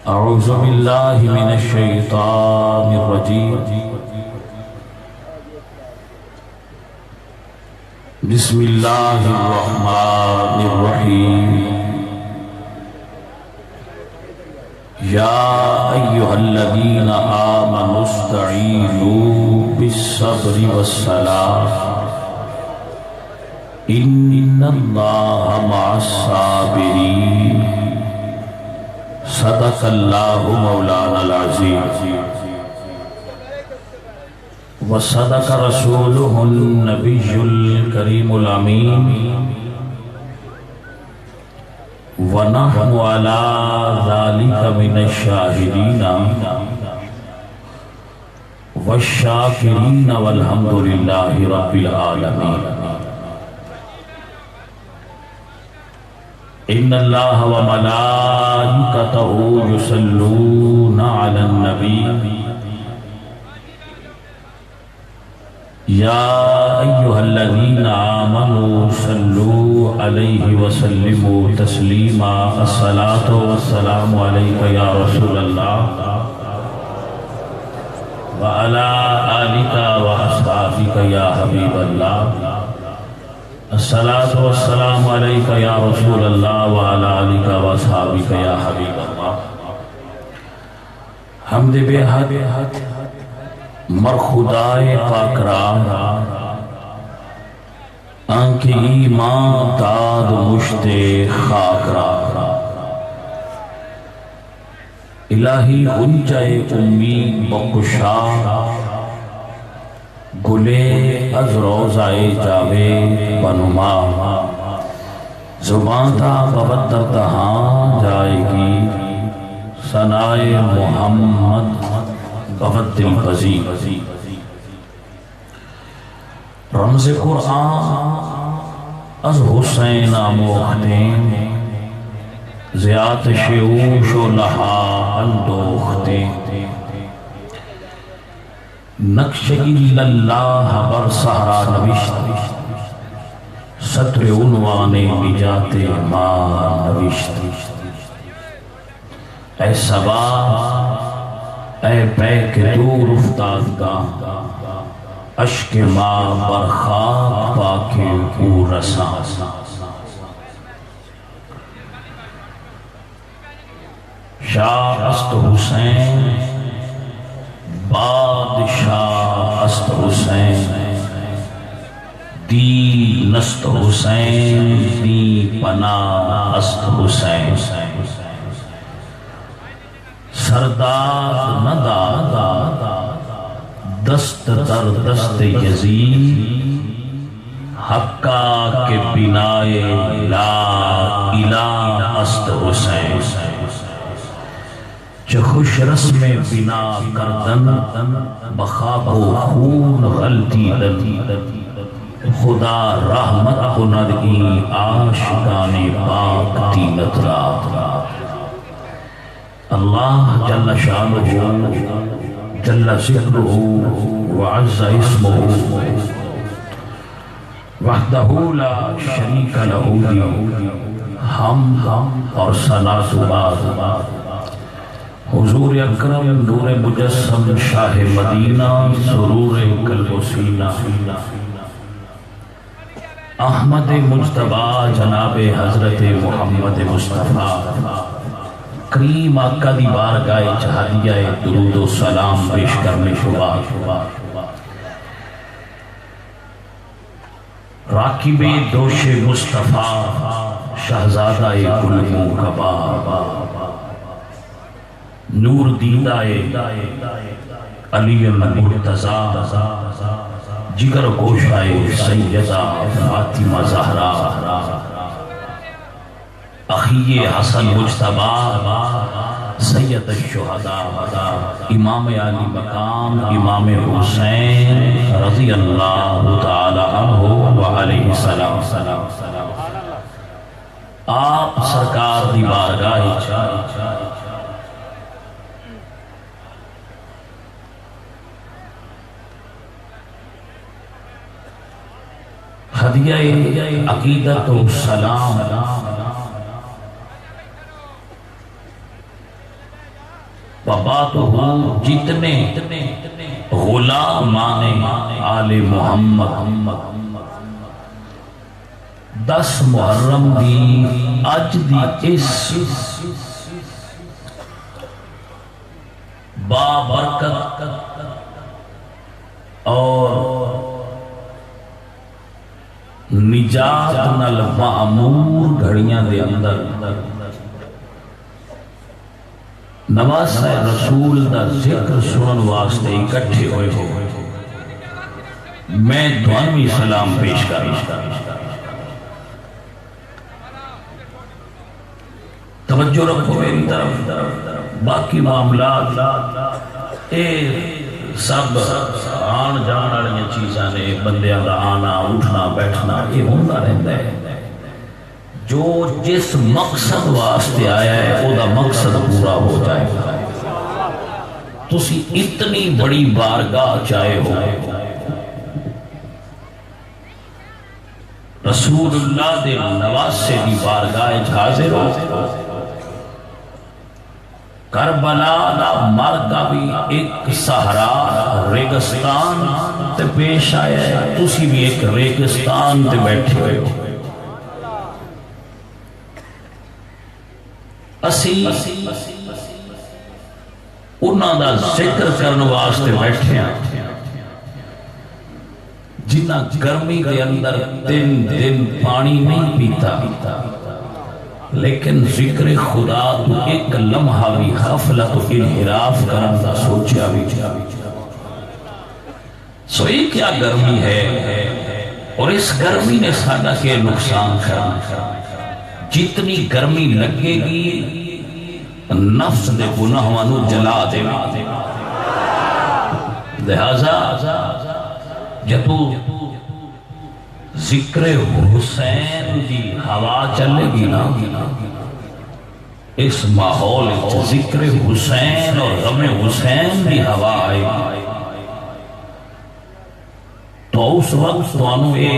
اعوذ باللہ من الشیطان الرجیم بسم اللہ الرحمن الرحیم یا ایہا الذین آمنوا استعینوا بالصبر والصلاة ان اللہ مع الصابرین صدق اللہ مولانا العظیم وصدق رسولہ النبی الکریم الامین ونحن علی ذالک من الشاہدین والشاکرین والحمد للہ رب العالمین ان اللہ وملائکتہ یصلون علی النبی یا ایہا الذین آمنوا صلوا علیہ وسلموا تسلیما الصلاة والسلام علیک یا رسول اللہ وعلی آلک واصحابک یا حبیب اللہ الصلاة والسلام علیک یا رسول اللہ وعلی آلک واصحابک یا حبیب اللہ حمد بے حد مر خدائے پاک را آنکھ ایمان داد مشت خاک را الہی غنجۂ امید بکشا گلے از روزائے جاوے بنما زبان تا ببت در دہاں جائے گی ثنائے محمد بہت دل پذیر رمز قرآن از حسین آموختیں زیاد شعوش و لہا اندوختیں نقش اللہ بر سہرا نوشت سطر عنوان نجات ماں نوشت اے سبا اے بیک دور افتادگا عشق ماں برخاک پاکے او رسا شاہ است حسین بادشاہ است حسین دی نست حسین دی پناہ است حسین سردار ندادا دست در دست یزید حقا کے بنائے لا الہ است حسین چه خوش رسم بنا کردن بخاک و خون غلطی دن خدا رحمت کند این عاشقان پاک تینت را اللہ جل شانہ جل ذکرہ وعز اسمہ وحدہ لا شریک لہ حمد اور صلاۃ بعد حضور اکرم نور مجسم شاہ مدینہ سرور قلب و سینہ احمد مجتبی جناب حضرت محمد مصطفیٰ کریم آقا دی بارگاہ چہادیہ درود و سلام پیش کرنے شبہ راکب دوش مصطفیٰ شہزادہ گل موکبہ نور دیدہ علی المرتضی جگر گوشہ سیدہ فاطمہ زہرا اخی حسن مجتبی سید الشہداء امام علی مقام امام حسین رضی اللہ تعالی عنہ وعلیہ السلام آپ سرکار دی بارگاہ ہدیہ عقیدت و سلام وباتہ جتنے غلامان آل محمد 10 محرم دی اج دی اس بابرکت اور نجات نال معمور گھڑیاں دے اندر نواسہ رسول دا ذکر سنن واسطے اکٹھے ہوئے ہو میں دعوی سلام پیش کر رہا ہوں. توجہ رکھو میری طرف. باقی معاملات اے سب آن جان والی چیزاں نے بندیاں دا آنا اٹھنا بیٹھنا یہ ہوتا رہتا ہے. جو جس مقصد واسطے آیا ہے وہ دا مقصد پورا ہو جائے گا. تسی اتنی بڑی بارگاہ چاہے ہو رسول اللہ دے نواسے دی بارگاہ حاضر ہو. کربلا دا مرگا بھی ایک صحرا ریگستان تے پیش آیا ہے. تسی بھی ایک ریگستان تے بیٹھے ہوئے ہو. اسی انہاں دا ذکر کرنے واسطے بیٹھے ہیں جنہ گرمی کے اندر 3 دن پانی نہیں پیتا لیکن ذکر خدا تو ایک لمحہ بھی غفلت و انحراف کرن دا سوچیا بھی. سو یہ کیا گرمی ہے اور اس گرمی نے سادہ کے نقصان کرنا. جتنی گرمی لگے گی نفس دے گناہوں جلا دے. لہذا جدو ذکر حسین دی ہوا چلے گی نا اس ماحول ذکر حسین اور غم حسین دی ہوا آئے گی تو اس وقت توانو یہ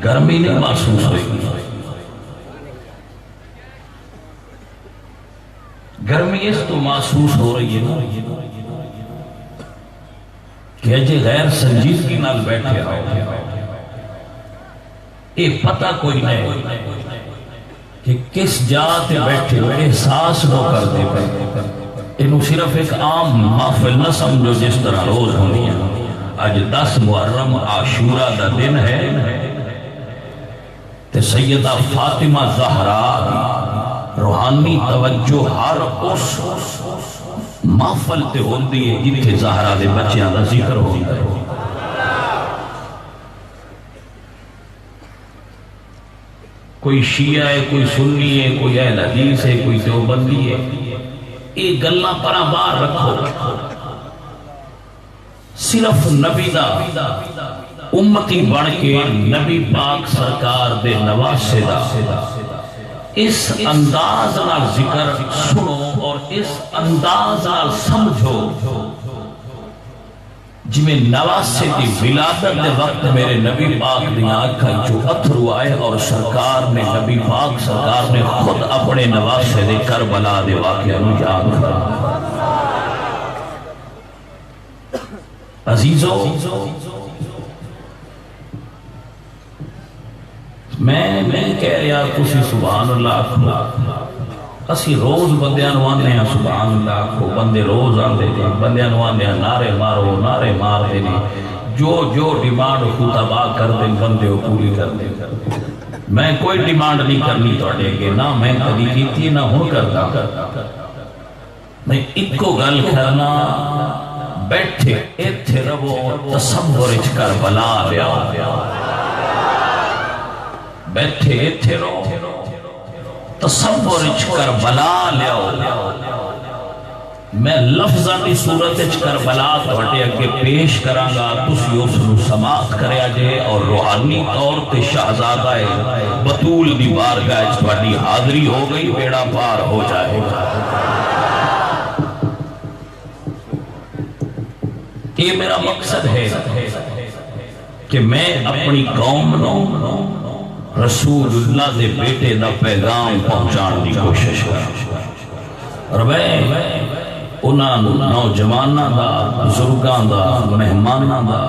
گرمی نہیں محسوس ہوئے گی. گرمی اس تو محسوس ہو رہی ہے نا کہ اجے غیر سنجیدگی نال بیٹھے آؤ. یہ پتہ کوئی نہیں کہ کس جاتے بیٹھے ہوئے احساس نہ کر دے پہ. انہوں صرف ایک عام محفل نہ سمجھو جس طرح روز ہونی ہے. آج 10 محرم عاشورہ دا دن ہے تے سیدہ فاطمہ زہرا روحانی توجہ ہر اس محفل تے ہوندی ہے جنہیں زہرا دے بچیاں دا ذکر ہوتا ہے. کوئی شیعہ ہے کوئی سنی ہے کوئی اہل حدیث ہے کوئی دیوبندی ہے. یہ گلاں پراں باہر رکھو. صرف نبی دا امتی بن کے نبی پاک سرکار دے نواسے دا اس انداز نال ذکر سنو اور اس انداز نال سمجھو جمیں نواسے دی ولادت دے وقت میرے نبی پاک دیاں آنکھاں جو اتھرو آئے اور سرکار نے نبی پاک سرکار نے خود اپنے نواسے دے کربلا دے واقعہ نو یاد کرا. عزیزو میں نہیں کہہ رہا کسی سبحان اللہ کھو. اسی روز بندیاں نوانے ہیں سبحان اللہ کھو. بندے روز آندے دے بندیاں نوانے ہیں نعرے مارو نعرے مار دے دے جو ڈیمانڈ خطبہ کر دیں بندے وہ پوری کر دیں. میں کوئی ڈیمانڈ نہیں کرنی توڑے گے نہ میں کبھی کیتی نہ ہوں کرتا. میں ایک کو گل کرنا بیٹھے ایتھے ربو تصور کربلا لیا بیٹھے ایتھے رو تصور کربلا لیا. میں لفظاں دی صورت کربلا تواڈے اگے پیش کرانگا تسی اس نو سماعت کریا جے اور روحانی طور تے شہزادہ بطول دی بارگاہ وچ تواڈی حاضری ہو گئی بیڑا پار ہو جائے گا. یہ میرا مقصد ہے کہ میں اپنی قوم نو رسول اللہ دے بیٹے دا پیغام پہنچان دی کوشش کروں. اور میں انہاں نوجواناں دا بزرگاں دا مہماناں دا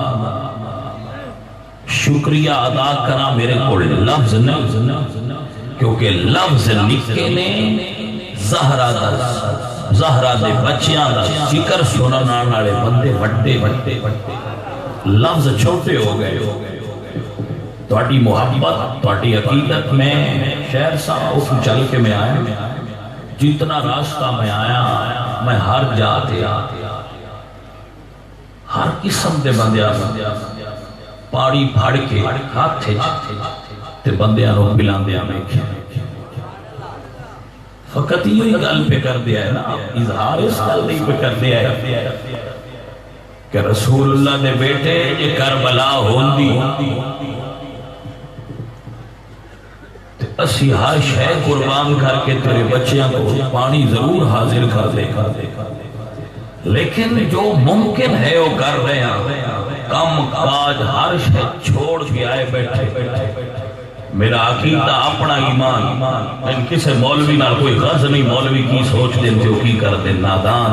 شکریہ ادا کرا میرے کو لفظ نہیں، کیونکہ لفظ نکے نے زہرا دے بچیاں دا ذکر سنن والے بندے بڑے بڑے لفظ چھوٹے ہو گئے۔ تہاڈی محبت تہاڈی عقیدت میں شہر صاحب اس چل کے میں آیا، جتنا راستہ میں آیا میں ہر جاتے ہر قسم دے بندیاں پاڑی پھاڑ کے ہاتھ تے بندیاں نو پلاندیاں ویکھیا۔ فقط یہ گل پہ کر دیا ہے نا، اظہار اس گل نہیں پہ کر دیا ہے کہ رسول اللہ دے بیٹے یہ کربلا ہوندی اسی ہر شے قربان کر کے تیرے بچیاں کو پانی ضرور حاضر کر دے گا، لیکن جو ممکن ہے وہ کر رہے ہیں، کم کاج ہر شے چھوڑ کے آئے بیٹھے۔ میرا عقیدہ اپنا ایمان، کسے مولوی نہ کوئی غرض نہیں، مولوی کی سوچ دیں جو کی کر دیں نادان۔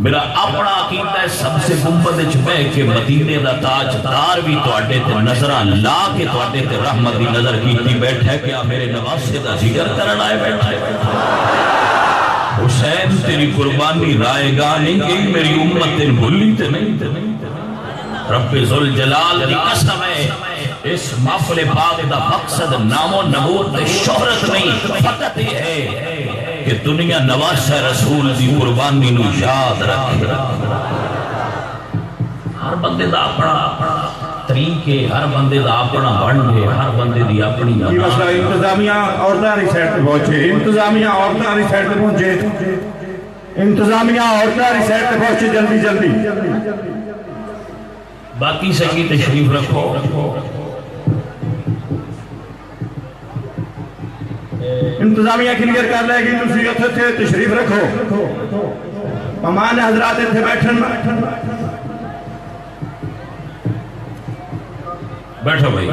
میرا اپنا عقیدہ ہے سب سے گنبد وچ بیٹھ کے مدینے دا تاجدار بھی تواڈے تے نظراں لا کے تواڈے تے رحمت دی نظر کیتی بیٹھا، کیا میرے نواسے دا ذکر کرن آئے بیٹھے۔ حسین تیری قربانی رائے گاہ نہیں گئی، میری امت تیری بھولی تے نہیں۔ رب ذوالجلال دی قسم ہے اس محفل پاک دا مقصد نام و نمود شہرت نہیں، فقط یہ ہے کہ دنیا نواز رسول دی قربانی نو یاد رکھے۔ ہر بندے دا اپنا طریقے، ہر بندے دا اپنا بنڈے، ہر بندے دی اپنی یہ مسئلہ انتظامیہ عورتاں والی سائڈ تے پہنچے، انتظامیہ عورتاں والی سائڈ تے پہنچے، انتظامیہ عورتاں والی سائڈ تے پہنچے، جلدی جلدی۔ باقی سکی تشریف رکھو۔ انتظامیہ کلیئر کر لے گی، تسی اتھے تھے تشریف رکھو، امان حضرات اتھے بیٹھن بیٹھو بھائی۔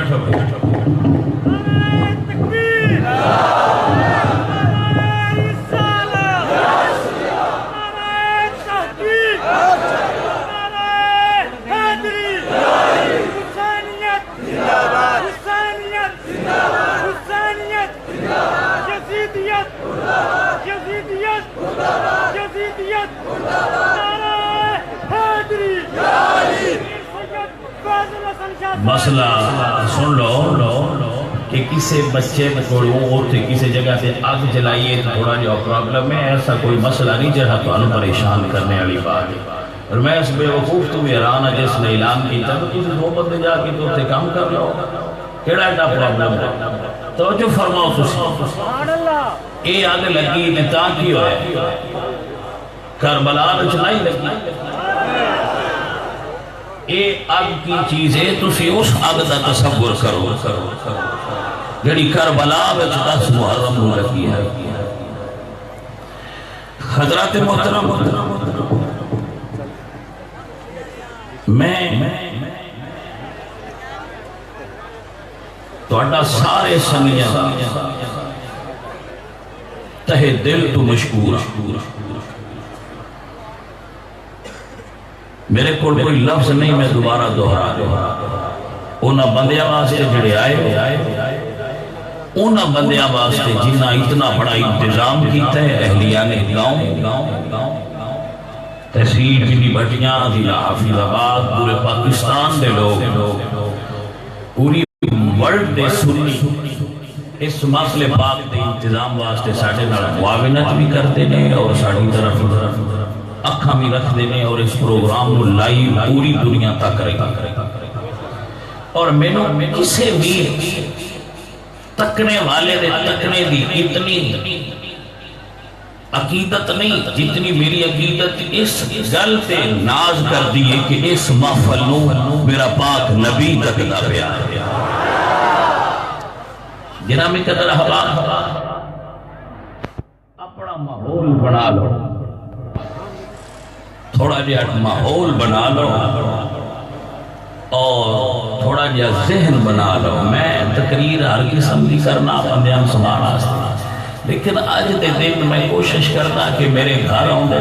مسئلہ سن لو کہ کسی بچے کو کسی جگہ سے آگ جلائیے تھوڑا جو پرابلم ہے، ایسا کوئی مسئلہ نہیں جہاں تو انہوں پریشان کرنے والی بات ہے۔ اور میں اس بے وقوف تو بھی حیران ہے جس نے اعلان کیا تو کسی دو بندے جا کے تو اتنے کام کر لو، کیڑا ایڈا پرابلم ہے؟ توجہ فرماؤ تسی، اے آگ لگی نتا کی ہوئے کربلا چلائی لگی، اے اگ کی چیزیں تسی اس اگ دا تصور کرو جڑی کربلا وچ 10 محرم نو لگی ہے۔ حضرات محترم، میں تہاڈا سارے سنگیاں تہے دل تو مشکور، میرے کو کوئی لفظ نہیں میں دوبارہ دوہرا انہاں بندیاں واسطے جڑے آئے، انہاں بندیاں واسطے جنہاں اتنا بڑا انتظام کیتا ہے، اہلیان گاؤں تحصیل پنڈی بھٹیاں، ضلع حافظ آباد، پورے پاکستان دے لوگ، پوری ورلڈ دے سنی اس مسئلے پاک دے انتظام واسطے ساڑھے نال معاونت بھی کرتے ہیں اور ساڑھی طرف اکھاں بھی رکھ دینے اور اس پروگرام کو لائیو پوری دنیا تک رہا۔ اور میں کسے بھی تکنے والے دے تکنے دی اتنی عقیدت نہیں جتنی میری عقیدت اس گل تے ناز کر دیئے کہ اس محفل نو میرا پاک نبی تک دا پیار ہے۔ جنامی قدر حباب اپنا ماحول بنا لو، تھوڑا جہاں ماحول بنا لو اور تھوڑا جہاں ذہن بنا لو۔ میں تقریر ہر قسم کی کرنا بندیاں سنانا، لیکن لیکن اج دے دن میں کوشش کرنا کہ میرے گھر آؤندے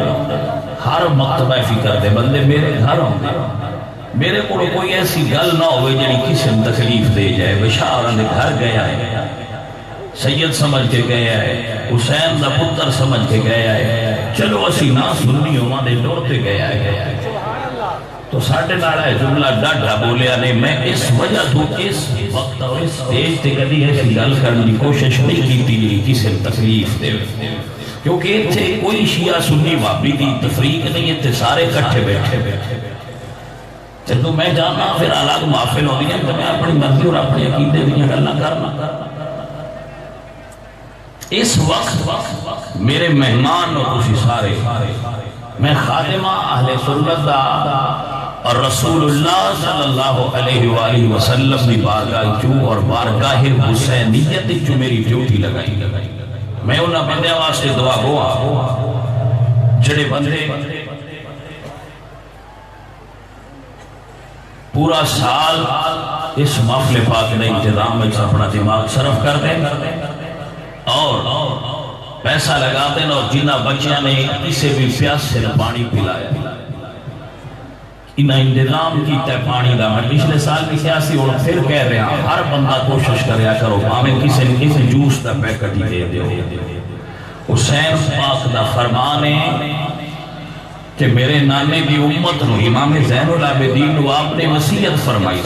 ہر مکتبہ فکر دے بندے میرے گھر آؤندے میرے کو کوئی ایسی گل نہ ہوئے جڑی کسی نے تکلیف دے جائے بشار نے گھر گیا ہے سید سمجھ کے گیا ہے حسین دا پتر سمجھ کے گیا ہے چلو اسی نہ سننی ہوا دے ڈورتے گیا ہے تو ساڑھے ناڑا ہے جملہ ڈاڈا بولیا نہیں میں اس وجہ تو اس وقت اور اس سٹیج تے کدی ایسی گل کرنے کی کوشش نہیں کی تھی کسی نے تکلیف دے کیونکہ اتھے کوئی شیعہ سنی وابی دی تفریق نہیں اتھے سارے کٹھے بیٹھے جدو میں جانا پھر الگ محفل ہو دیا تو میں اپنی مرضی اور اپنی عقیدے دیا گلنا کرنا اس وقت میرے مہمان اور اسی سارے میں خادمہ اہل سنت دا اور رسول اللہ صلی اللہ علیہ وآلہ وسلم دی بارگاہ چو اور بارگاہ حسینیت چو میری ڈیوٹی لگائی میں انہاں بندے واسطے دعا گوا جڑے بندے پورا سال اس محفل پاک نے انتظام میں اپنا دماغ صرف کر دیں اور پیسہ لگا دیں اور جنہ بچیاں نے کسی بھی پیاس سے پانی پلایا انہاں انتظام کیتا ہے پانی دا میں پچھلے سال بھی سیاسی اور پھر کہہ رہے ہیں ہر بندہ کوشش کریا کرو ہمیں کسی نے کسی جوس دا پیکٹ ہی دے دیو حسین پاک دا فرمان ہے کہ میرے نانے دی امت نو امام زین العابدین نو آپ نے وصیت فرمائی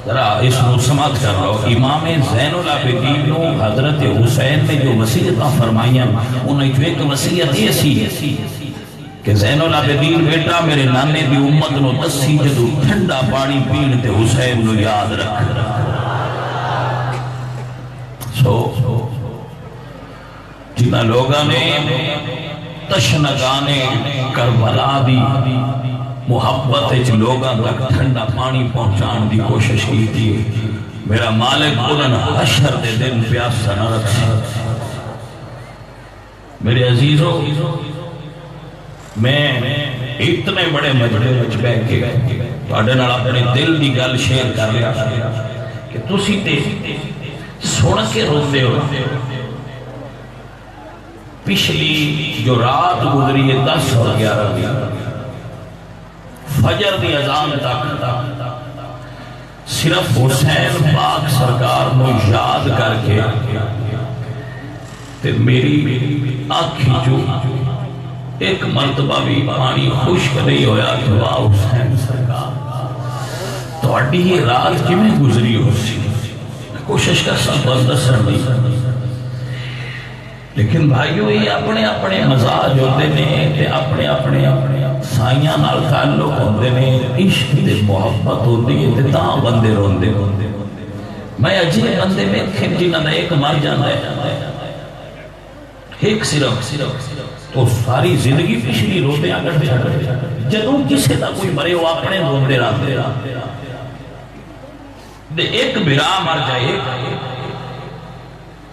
ذرا اس نو سماعت کر رہا ہو امام زین العابدین نو حضرت حسین نے جو وصیتاں فرمائیاں انہیں جو ایک وصیت یہ سی کہ زین العابدین بیٹا میرے نانے دی امت نو دسی جدو ٹھنڈا پانی پین تے حسین نو یاد رکھ جنہ لوگاں نے تشنگانے کربلا دی محبت لوگاں تک ٹھنڈا پانی پہنچان دی کوشش کی تھی میرا مالک بلن حشر دے دن پیاس نہ رکھا میرے عزیزوں میں اتنے بڑے مجمع وچ بیٹھ کے تواڈے نال اپنے دل دی گل شیئر کر لیا کہ تسی تے سن کے روندے ہو پچھلی جو رات گزری ہے 10 اور 11 دی فجر دی اذان تک صرف حسین پاک سرکار نو یاد کر کے تے میری آنکھی جو ایک مرتبہ بھی پانی خشک نہیں ہویا کہ واہ حسین سرکار تو اڈی یہ رات کی میں گزری ہو سی کوشش کا سب دسر نہیں لیکن بھائیو یہ اپنے اپنے مزاج ہوتے نے اپنے اپنے سائیاں نال تعلق ہوتے نے عشق دے محبت ہوتی ہے تے تاں بندے روندے میں اجلے بندے میں جنہاں نے ایک مر جانا ہے ایک صرف تو ساری زندگی پچھلی روندے اگر چھڑ جدوں کسی دا کوئی مرے وہ اپنے روندے راندے ایک بھرا مر جائے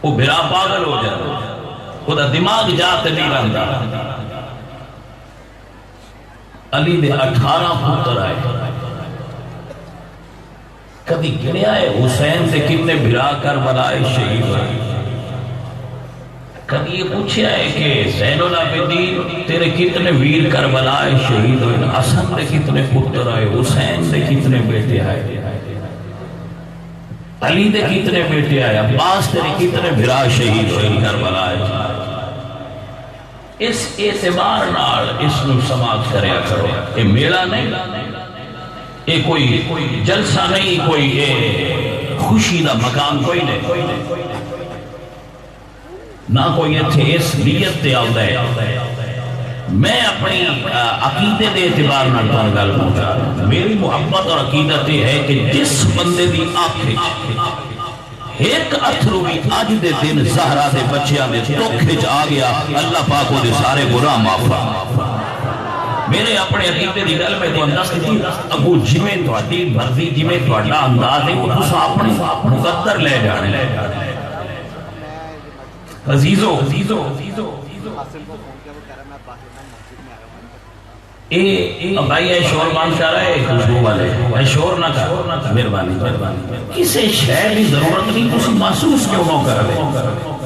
وہ بھرا پاگل ہو جائے وہ دا دماغ جاتے نہیں رہندا علی دے 18 پتر آئے کبھی گنیا ہے حسین سے کتنے بھرا کربلا شہید ہوئے کبھی یہ پوچھا ہے کہ زین العابدین تیرے کتنے ویر کربلا شہید ہوئے حسن دے کتنے پتر آئے حسین دے کتنے بیٹے آئے علی دے کتنے بیٹے آئے عباس تیرے کتنے بھرا شہید ہوئے کربلا اس اعتبار نال اس نو سماعت کریا کرو یہ میلہ نہیں یہ کوئی جلسہ نہیں کوئی خوشی دا مقام کوئی نہیں نہ کوئی اتھے اس نیت تے آؤں ہے میں اپنی عقیدے دے اعتبار نال تان گل پہنچا میری محبت اور عقیدت یہ ہے کہ جس بندے دی آنکھیں ایک اتھرو بھی آج دے دن زہرہ دے بچیاں دے توکھج آ گیا اللہ پاک دے سارے گناہ معافا میرے اپنے عقیدے دی گل میں تو انداز کی ابو جمیں تو عدید بھردی جمیں تو اڈا انداز ہے وہ تو اپنے مقدر لے جانے عزیزو بھائی اے شور مان کر رہے خوشبو والے اے شور نہ کر مہربانی کسے شے دی ضرورت نہیں تسی محسوس کیوں نہ کر رہے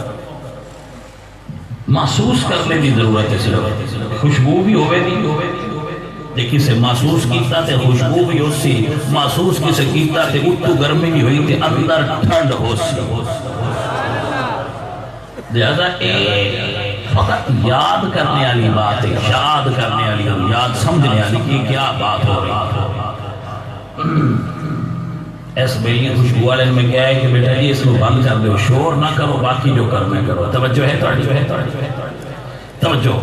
محسوس کرنے کی ضرورت ہے صرف خوشبو بھی ہوئے نہیں لیکن سے محسوس کیتا تے خوشبو بھی ہو سی محسوس کسے کیتا تے اتو گرمی بھی ہوئی تے اندر ٹھنڈ ہو سی لہذا فقط یاد کرنے والی بات ہے یاد کرنے والی یاد سمجھنے والی کہ کیا بات ہو رہی ایس بیلی خوشبو والے میں کیا ہے کہ بیٹا جی اس کو بند کر دو شور نہ کرو باقی جو کرنا کرو توجہ ہے توجہ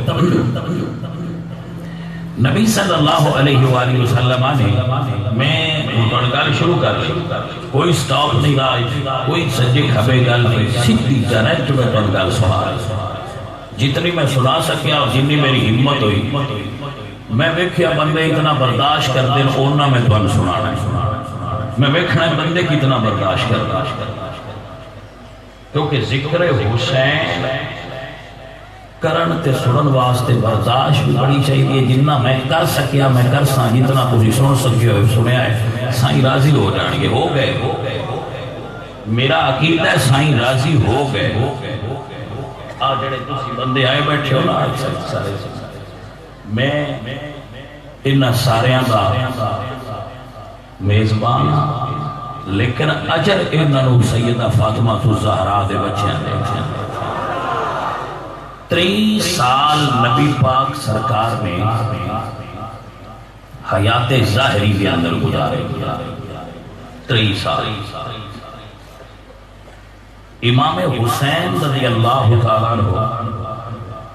نبی صلی اللہ علیہ وآلہ وسلم نے میں گل شروع کر لی کوئی سٹاپ نہیں رہا کوئی سجے کھبے گل نہیں سیدھی ڈائریکٹ میں گل سنا جتنی میں سنا سکیا اور جتنی میری ہمت ہوئی میں ویکھیا بندے اتنا برداشت کر دیں اونا میں تمہیں سنانا میں ویکھنا بندے کتنا برداشت کرتا کیونکہ ذکر حسین کرن تے سنن واسطے برداشت بھی بڑی چاہیے جنہ میں کر سکیا میں کر سا جتنا تسی سن سکیا ہوئے سنیا ہے سائیں راضی ہو جان گے ہو گئے میرا عقیدہ ہے سائیں راضی ہو گئے آج جڑے تسی بندے آئے بیٹھے ہو نا میں انہاں ساریاں دا میزبان لیکن اجر انہاں سیدہ فاطمہ الزہرا دے بچیاں دے 30 سال نبی پاک سرکار نے حیات ظاہری کے اندر گزارے 30 سال امام حسین رضی اللہ تعالیٰ عنہ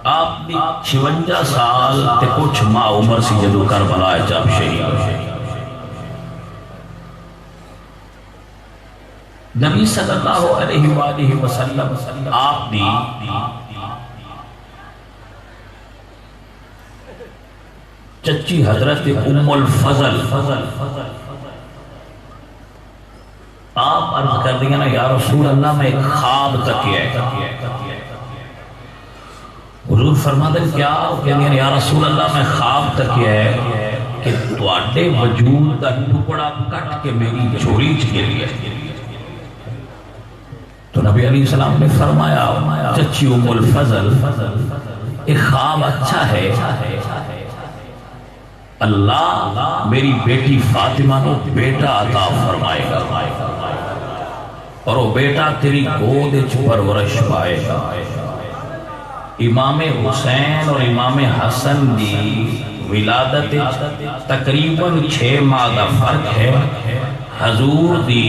آپ نے 56 سال تے کچھ ماہ عمر سی جدو کربلا جب شہید نبی صلی اللہ علیہ وآلہ وسلم آپ نے چچی حضرت ام الفضل آپ عرض کر دیا نا یا رسول اللہ میں ایک خواب تکیا ہے حضور فرما دیں کیا کہنے یا رسول اللہ میں خواب تکیا ہے کہ تواڈے وجود کا ٹکڑا کٹ کے میری جھولی چ گر گیا تو نبی علیہ السلام نے فرمایا چچی ام الفضل ایک خواب اچھا ہے اللہ میری بیٹی فاطمہ کو بیٹا عطا فرمائے گا اور وہ بیٹا تیری گود پرورش پائے گا امام حسین اور امام حسن دی ولادت تقریباً 6 ماہ کا فرق ہے حضور دی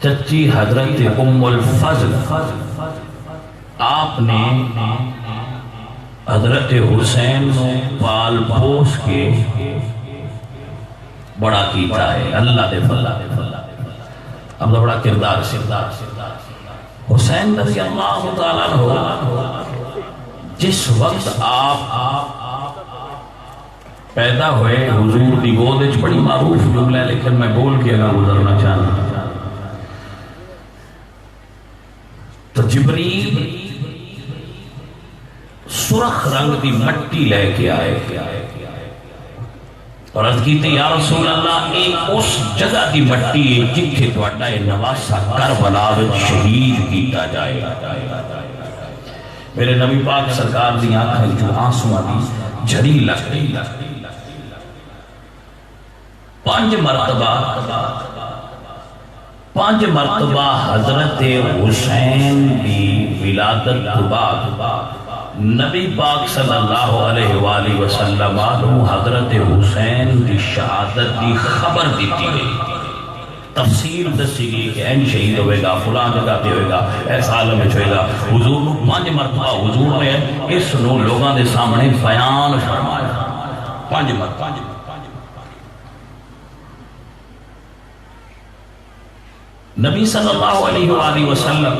چچی حضرت ام الفضل آپ نے حضرت حسین نے پال پوس کے بڑا کیتا ہے اللہ دے فضل اب بڑا کردار حسین رضی اللہ تعالیٰ عنہ جس وقت آپ پیدا ہوئے حضور دی گود وچ بڑی معروف جملہ ہے لیکن میں بول کے اگا گزرنا چاہنا تو جبریل سرخ رنگ دی مٹی لے کے آئے اور عرض کیتے یا رسول اللہ ایک اس جگہ دی مٹی ہے جتھے تواڈا نواسا کربلا وچ شہید کیتا جائے میرے نبی پاک سرکار دی آنکھیں جو آنسواں دی جھڑی لگ گئی 5 مرتبہ حضرت حسین دی ولادت کے بعد نبی پاک صلی اللہ علیہ وآلہ وسلم حضرت حسین کی شہادت کی خبر دیتی گئی تفسیر دسی گئی کہ این شہید ہوئے گا فلاں جگہ پہ ہوئے گا ایسا عالم میں ہوئے گا حضور 5 مرتبہ حضور نے اس نو لوگاں دے سامنے بیان فرمایا 5 مرتبہ نبی صلی اللہ علیہ وآلہ وسلم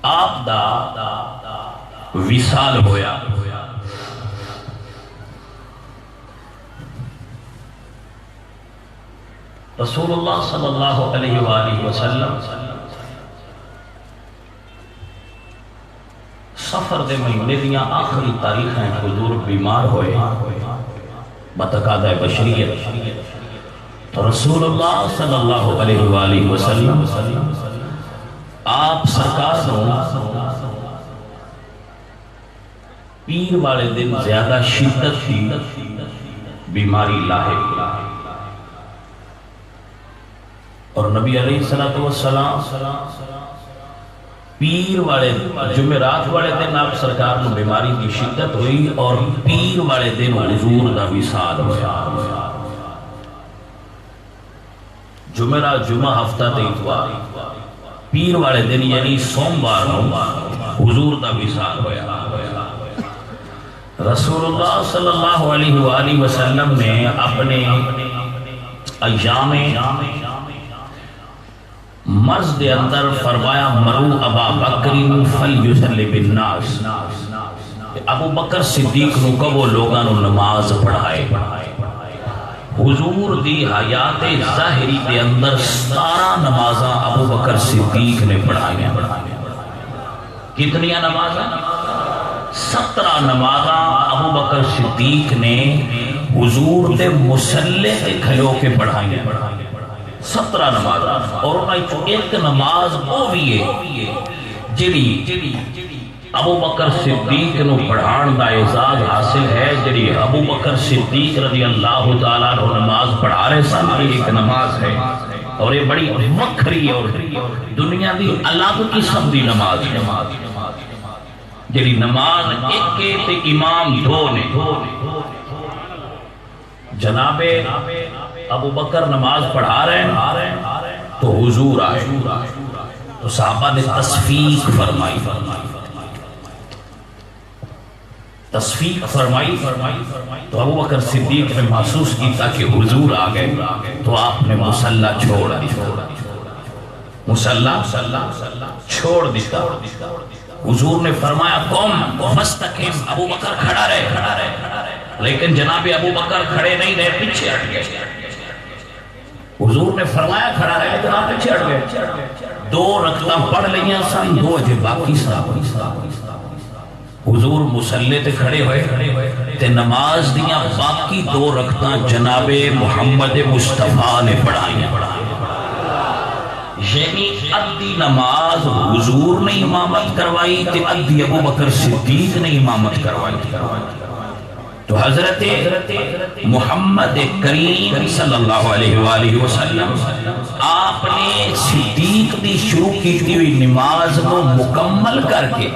آپ دا وصال ہویا رسول اللہ صلی اللہ علیہ وآلہ وسلم سفر دے مہینے دیاں آخری تاریخیں حضور بیمار ہوئے بتقاضۂ بشریت تو رسول اللہ صلی اللہ علیہ وآلہ وسلم آپ سرکار پیر والے دن زیادہ شدت تھی بیماری لاحق، اور نبی علیہ السلام پیر والے جمعرات والے دن آپ سرکار کو بیماری کی شدت ہوئی، اور پیر والے دن حضور دا وصال ہوا۔ جمعرات جمعہ ہفتہ تے اتوار، پیر والے دن یعنی سوموار حضور دا وصال ہوا۔ رسول اللہ صلی اللہ علیہ وآلہ وسلم نے اپنے ایام مرض دے اندر فرمایا مرو ابا بکر فلیصلی بالناس، ابو بکر صدیق نو کہو لوگاں نو نماز پڑھائے۔ حضور دی حیات ظاہری دے اندر 17 نمازاں ابو بکر صدیق نے پڑھائیں۔ کتنیاں نمازاں؟ 17 نمازاں ابو بکر صدیق نے حضور دے مصلی تے کھلو کے پڑھائیں۔ 17 نمازاں، اور انہاں ایک نماز وہ بھی ہے جڑی ابو بکر صدیق نو پڑھان دا اعزاز حاصل ہے، جڑی ابو بکر صدیق رضی اللہ تعالیٰ عنہ نماز پڑھا رہے سن، ایک نماز ہے، اور یہ بڑی وکھری اور دنیا دی الگ قسم دی نماز ہے، جڑی نماز ایک تے امام دو نے۔ جناب ابو بکر نماز پڑھا رہے ہیں تو حضور آئے، تو صحابہ نے تصفیق فرمائی، تصفیق فرمائی، تو ابو بکر صدیق نے محسوس کیتا کہ حضور آ گئے، تو آپ نے مصلی چھوڑ دیا، مصلی چھوڑ دیا۔ حضور نے فرمایا قوم فاستقم، ابو بکر کھڑا رہے، لیکن جناب ابو بکر کھڑے نہیں رہے، پیچھے ہٹ گئے۔ حضور نے فرمایا کھڑا رہے، لیکن آپ پیچھے ہٹ گئے۔ 2 رکعتاں پڑھ لیاں سن، 2 اجے باقی سن۔ حضور مصلی تے کھڑے ہوئے تے نماز دیاں باقی 2 رکعتاں جناب محمد مصطفیٰ نے پڑھائیں، یعنی ادھی نماز حضور نے امامت کروائی تے ادھی ابو بکر صدیق نے امامت کروائی۔ تو حضرت محمد کریم صلی اللہ علیہ وآلہ وسلم آپ نے صدیق دی شروع کی ہوئی نماز کو مکمل کر کے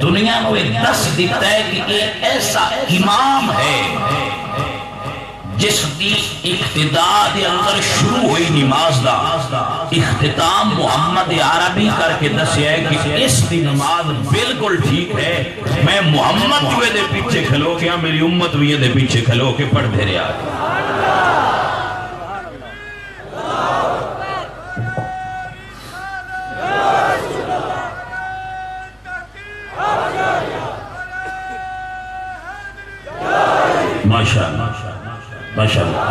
دنیا کو دس دیتا ہے کہ یہ ایسا امام ہے جس کی ابتدا دے اندر شروع ہوئی نماز دا اختتام محمد عربی کر کے دسیا ہے کہ اس دی نماز بالکل ٹھیک ہے، میں محمد جو دے پیچھے کھلو کے میری امت بھی دے پیچھے کھلو کے پڑھ دے رہا ہے۔ ماشاءاللہ ماشاءاللہ۔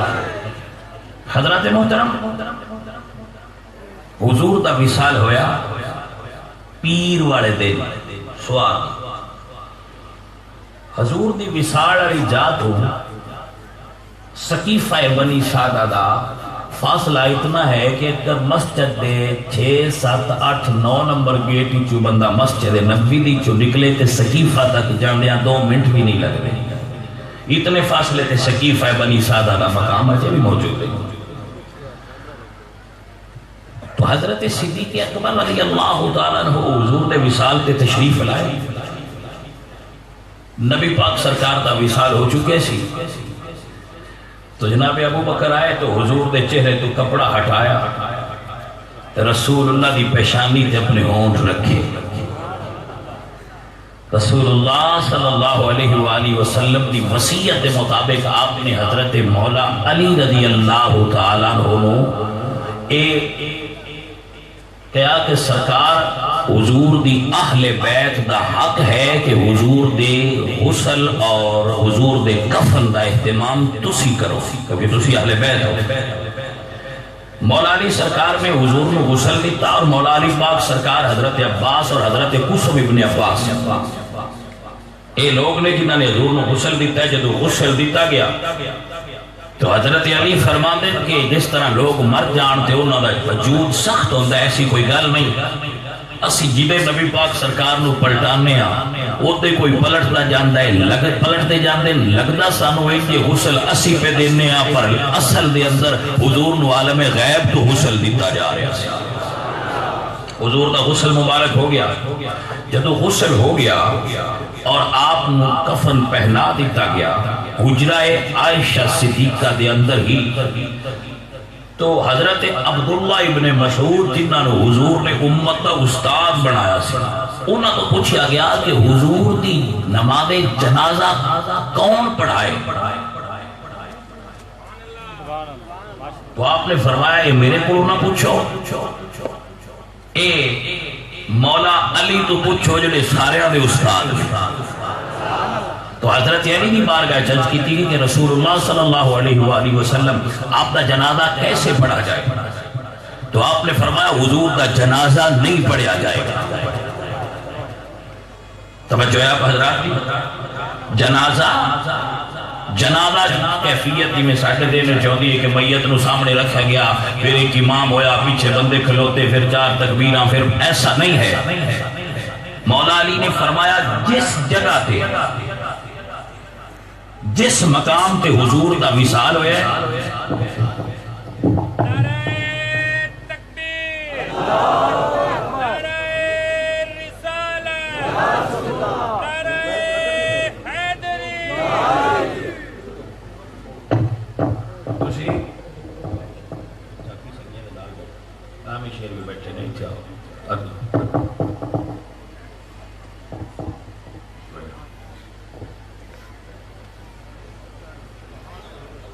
حضرات محترم، حضور دا وصال ہویا پیر والے دن۔ سوال، حضور دی وصال والی جات ہو سقیفہ بنی سعدہ دا فاصلہ اتنا ہے کہ اگر مسجد دے 6 7 8 9 نمبر گیٹ چو بندہ مسجد نبوی دی چو نکلے تے سقیفہ تک جاندیاں 2 منٹ بھی نہیں لگ رہے، اتنے فاصلے تے سقیفہ بنی سعدہ دا مقام ہے بھی موجود ہے۔ تو حضرت صدیق اکبر رضی اللہ تعالیٰ عنہ حضور دے وصال تے تشریف لائے، نبی پاک سرکار دا وصال ہو چکے سی، تو جناب ابو بکر آئے تو حضور دے چہرے تو کپڑا ہٹایا، رسول اللہ دی پیشانی تے اپنے ہونٹ رکھے۔ رسول اللہ صلی اللہ علیہ وآلہ وسلم کی وصیت مطابق آپ نے حضرت مولا علی رضی اللہ تعالیٰ عنہ کہا کہ سرکار حضور دی اہل بیت دا حق ہے کہ حضور دے غسل اور حضور دے کفن دا اہتمام تسی کرو، کیونکہ تسی اہل بیت ہو۔ مولا علی سرکار نے حضور کو غسل دیتا، اور مولا علی پاک سرکار حضرت عباس اور حضرت قصب ابن عباس اے لوگ نے جنہوں نے حضور کو غسل دیتا ہے۔ جدو غسل دیتا گیا تو حضرت علی فرماتے ہیں کہ جس طرح لوگ مر جانتے انہوں دا وجود سخت ہوتا ہے، ایسی کوئی گل نہیں. اسی جدے نبی پاک سرکار نو پلٹانے اوتے کوئی پلٹتا جاندا ہے، پلٹتے جاندے لگدا سانو ایک یہ غسل اسی پہ دینے پر اصل دے اندر حضور نو عالم غیب تو غسل دیتا جا رہا سی. حضور دا غسل مبارک ہو گیا. جدو غسل ہو گیا اور آپ نو کفن پہنا دیتا گیا حجرہ عائشہ صدیقہ دے اندر ہی، تو حضرت عبداللہ ابن مسعود جنہاں نو حضور نے امت دا استاد بنایا سی، انہاں تو پوچھا گیا کہ حضور دی نماز جنازہ کون پڑھائے؟ تو آپ نے فرمایا یہ میرے کو نہ پوچھو، اے مولا علی تو پوچھو جڑے سارے دے استاد. تو حضرت علی کی بارگاہ چرچ کی تھی کہ رسول اللہ صلی اللہ علیہ وآلہ وسلم آپ دا جنازہ کیسے پڑھا جائے؟ تو آپ نے فرمایا حضور دا جنازہ نہیں پڑھا جائے گا. توجہ ہے آپ حضرات کی، جنازہ کیفیت میں ساٹھے دینے چاہتی ہے کہ میت نو سامنے رکھا گیا، پھر ایک امام ہویا، پیچھے بندے کھلوتے، پھر 4 تکبیراں، پھر ایسا نہیں ہے. مولا علی نے فرمایا جس جگہ تے جس مقام تے حضور دا مثال ہویا ہے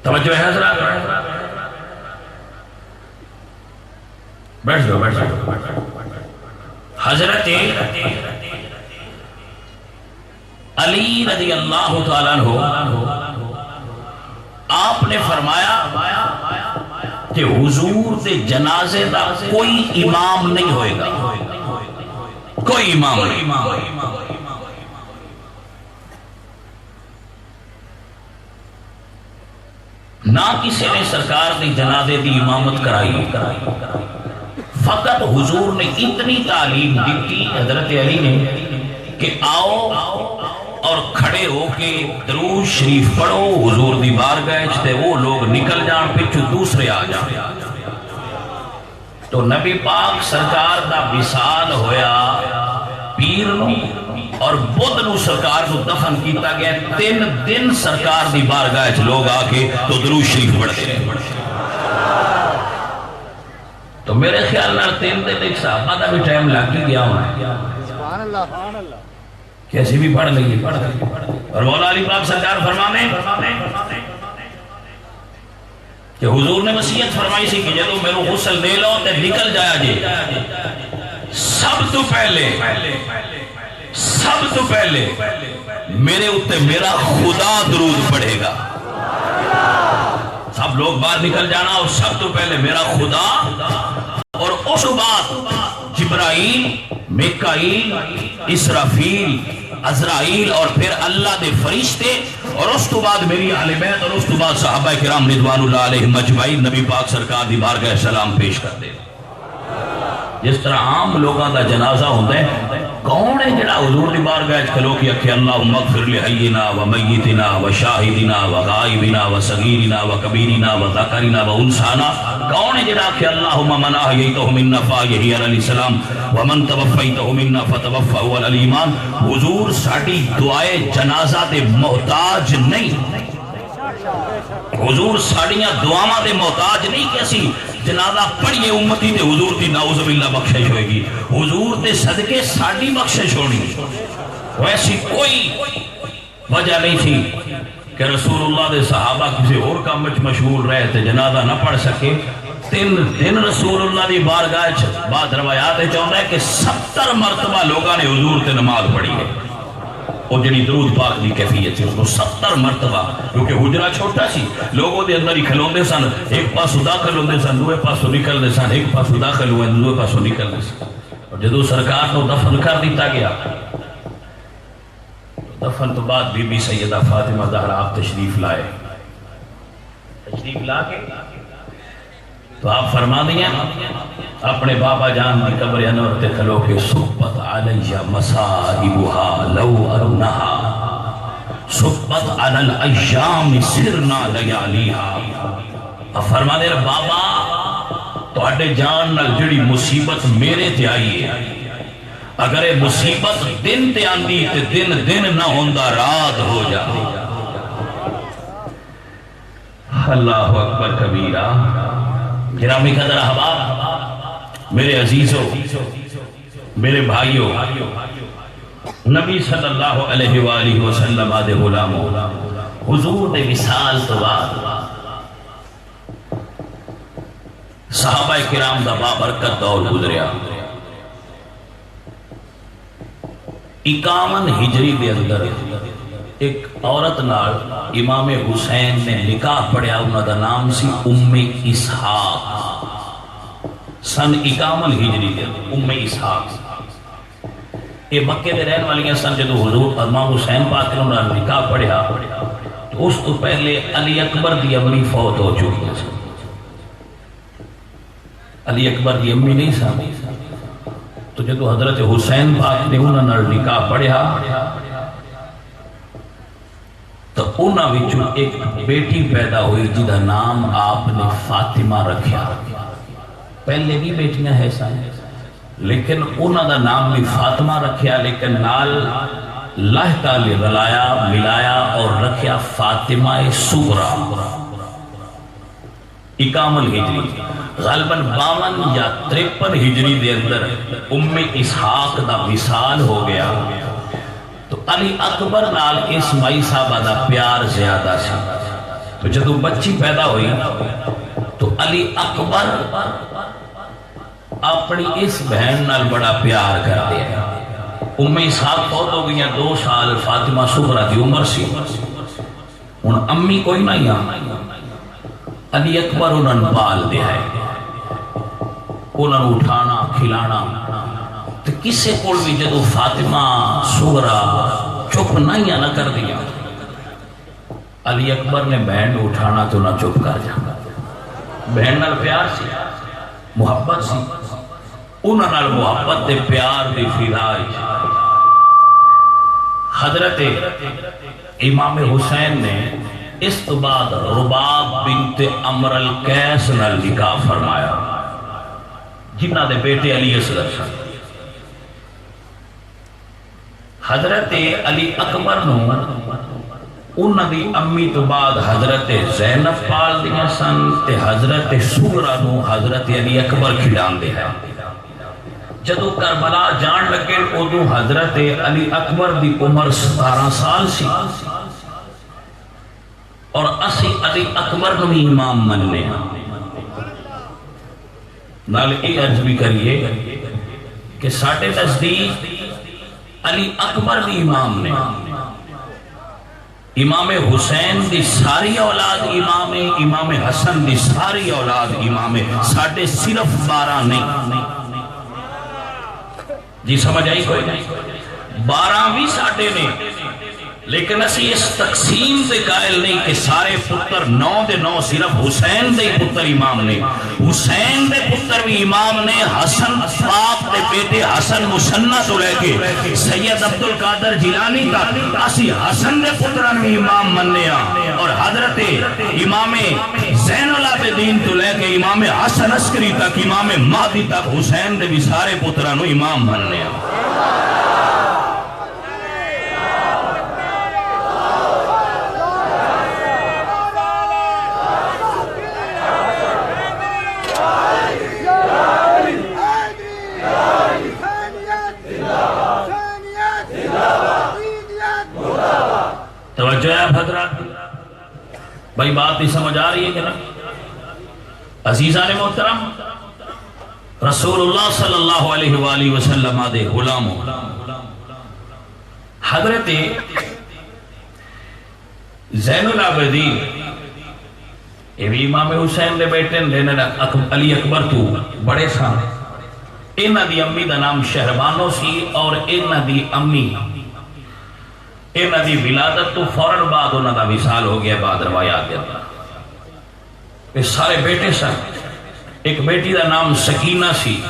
توجہ ہے حضرات، بیٹھ جاؤ. حضرت علی رضی اللہ تعالیٰ عنہ آپ نے فرمایا کہ حضور دے جنازے دا کوئی امام نہیں ہوئے گا، کوئی امام نہیں. نہ کسی نے سرکار دی جنازے دی امامت کرائی، فقط حضور نے اتنی تعلیم دیتی حضرت علی نے کہ آؤ اور کھڑے ہو کے درود شریف پڑھو حضور دی بارگاہ تے، وہ لوگ نکل جان پچھو دوسرے آ جان. تو نبی پاک سرکار دا وصال ہویا پیر نو اور بدھ نو سرکار کو دفن کیتا گیا. 3 دن سرکار دی بارگاہ لوگ آ کے تو درود شریف پڑھتے رہے. تو میرے خیال نال 3 دن ایک صحابہ دا بھی ٹائم لگ گیا ہونا کیسے بھی پڑھ لگی. اور مولا علی پاک سرکار فرمانے کہ حضور نے وصیت فرمائی سی کہ جدو میرے غسل دے لو تے نکل جایا جے، سب تو پہلے میرے اوتے میرا خدا درود پڑھے گا. سب لوگ باہر نکل جانا اور سب تو پہلے میرا خدا، اور اس بعد جبرائیل، میکائیل، اسرافیل، عزرائیل، اور پھر اللہ دے فرشتے، اور اس تو بعد میری اہل بیت، اور اس تو بعد صحابہ کرام رضوان اللہ علیہم اجمعین نبی پاک سرکار دی بارگاہ سلام پیش کر دے. جس طرح عام لوگاں دا جنازہ ہوتا ہے، کون ہے جڑا حضور دی بارگاہ کھلو کے اکھے اللہم اغفر لحینا و میتنا و شاہدنا و غائبنا و صغیرنا و کبیرنا و ذکرنا و انسانا، کون ہے جڑا کہ اللہم من احییتہ منا فاحیہ علیہ السلام و من توفیتہ منا فتوفہ علی الایمان. حضور ساڈی دعائے جنازہ دے محتاج نہیں، حضور ساڑیاں دعاواں دے محتاج نہیں کہ اسی جنازہ پڑھیے امتی تے حضور دی نعوذ باللہ بخشش ہوئے گی. حضور دے صدقے ساڑی بخشش ہونی. ویسی کوئی وجہ نہیں تھی کہ رسول اللہ دے صحابہ کسی اور کام میں مشغول رہے تے جنازہ نہ پڑھ سکے. 3 دن رسول اللہ دی بارگاہ بعد روایات چاہتا ہے کہ 70 مرتبہ لوگاں نے حضور تے نماز پڑھی ہے. اور جنہی درود پاک دی کیفیت تھی اس کو 70 مرتبہ، کیونکہ حجرہ چھوٹا سی، لوگوں دے اندر ہی کھلوندے سن، ایک پاسو داخل ہوندے سن، دوے پاسو نکل دے سن، ایک پاسو داخل ہوئے دوے پاسو نکل دے سن. اور جدو سرکار کو دفن کر دیتا گیا، دفن تو بعد بی بی سیدہ فاطمہ زہرا آپ تشریف لائے. تشریف لا کے تو آپ فرما دیا اپنے بابا جان کی قبر انور تے کھلو کے صحبت علیہ مصائبها لو ارنہا صحبت علی الایام سرنا لیالیہا. اب فرما دے بابا تواڈے جان نال جڑی مصیبت میرے تے آئی ہے اگر یہ مصیبت دن تے آندی تے دن دن نہ ہوندا رات ہو جاتی. اللہ اکبر کبیرہ. گرامی قدر احباب میرے عزیزوں میرے بھائیوں نبی صلی اللہ علیہ وآلہ وسلم آدھے غلاموں حضور دے وصال تو بعد صحابہ کرام دا بابرکت دور گزریا. 51 ہجری دے اندر ایک عورت نال امام حسین نے نکاح پڑھیا. انہاں دا نام سی ام اسحاق. سن 51 ہجری دے ام اسحاق یہ مکے دے رہن والیاں سن. جدو حضور امام حسین پاک نے انہاں نکاح پڑھیا تو اس تو پہلے علی اکبر دی امی فوت ہو چکی سن. علی اکبر دی امی نہیں سن تو جدو حضرت حسین پاک نے انہاں نال نکاح پڑھیا تو انہاں وچوں ایک بیٹی پیدا ہوئی جدا نام آپ نے فاطمہ رکھیا. پہلے بھی بیٹیاں ہے سن لیکن انہاں دا نام بھی فاطمہ رکھیا لیکن نال لہتا رلایا ملایا اور رکھیا فاطمہ صغریٰ. 51 ہجری غالباً 52 یا 53 ہجری دے اندر ام اسحاق دا وصال ہو گیا تو علی اکبر نال اسماعیل صاحبہ دا پیار زیادہ سی. تو جدو بچی پیدا ہوئی تو علی اکبر اپنی اس بہن نال بڑا پیار کرتے ہیں. ام اسحاق فوت ہو گئی 2 سال فاطمہ صغریٰ دی عمر سی. ہن امی کوئی نہیں آ علی اکبر انہوں نے پال دیا ہے انہوں نے اٹھانا کھلانا تو کسے کول بھی جدو فاطمہ صغریٰ چپ نہیں نہ کر دیا علی اکبر نے بہن اٹھانا تو نہ چپ کر جا. بہن نال پیار سی محبت سی انہوں نے محبت دے پیار دی فضائی. حضرت امام حسین نے اس تو بعد رباب بنت عمر القیس نال نکاح فرمایا جنہ دے بیٹے علی اصغر سن. حضرت علی اکبر نو انہاں دی امی تو بعد حضرت زینب پال دیا سن تے حضرت صغریٰ نو حضرت علی اکبر کھڑان دے ہے. جدو کربلا جان لگے ادو حضرت علی اکبر دی عمر 17 سال سی اور اسی علی اکبر کو بھی امام مننے نال یہ عرض بھی کریے کہ ساٹھے نزدیک علی اکبر بھی امام نے. امام حسین دی ساری اولاد امام ہے امام حسن دی ساری اولاد امام ہے. ساٹھے صرف 12 نہیں جی سمجھ آئی کوئی نہیں 12 بھی ساٹھے نے لیکن اسی اس تقسیم سے قائل نہیں کہ سارے پتر 9 دے 9 صرف حسین دے پتر امام نے. حسین دے پتر بھی امام نے. حسن پاک دے بیٹے حسن مسنہ تو لے کے سید عبدالقادر جیلانی تک اسی حسن دے پتران بھی امام مننے ہیں اور حضرت امام زین العابدین تو لے کے امام حسن عسکری تک امام مہدی تک حسین دے بھی سارے پتران امام مننے ہیں. توجہ ہے حضرات بھائی بات نہیں سمجھ آ رہی ہے کہ نا. عزیزان محترم رسول اللہ صلی اللہ علیہ وآلہ وسلم دے غلاموں حضرت زین العابدین یہ بھی امام حسین دے بیٹے علی اکبر تو بڑے سن. انہاں دی امی دا نام شہربانو سی اور انہاں دی امی انہاں دی ولادت تو فوراً بعد انہاں دا وصال ہو گیا بعد روایات دے اندر. یہ سارے بیٹے سن. ایک بیٹی دا نام سکینہ سی,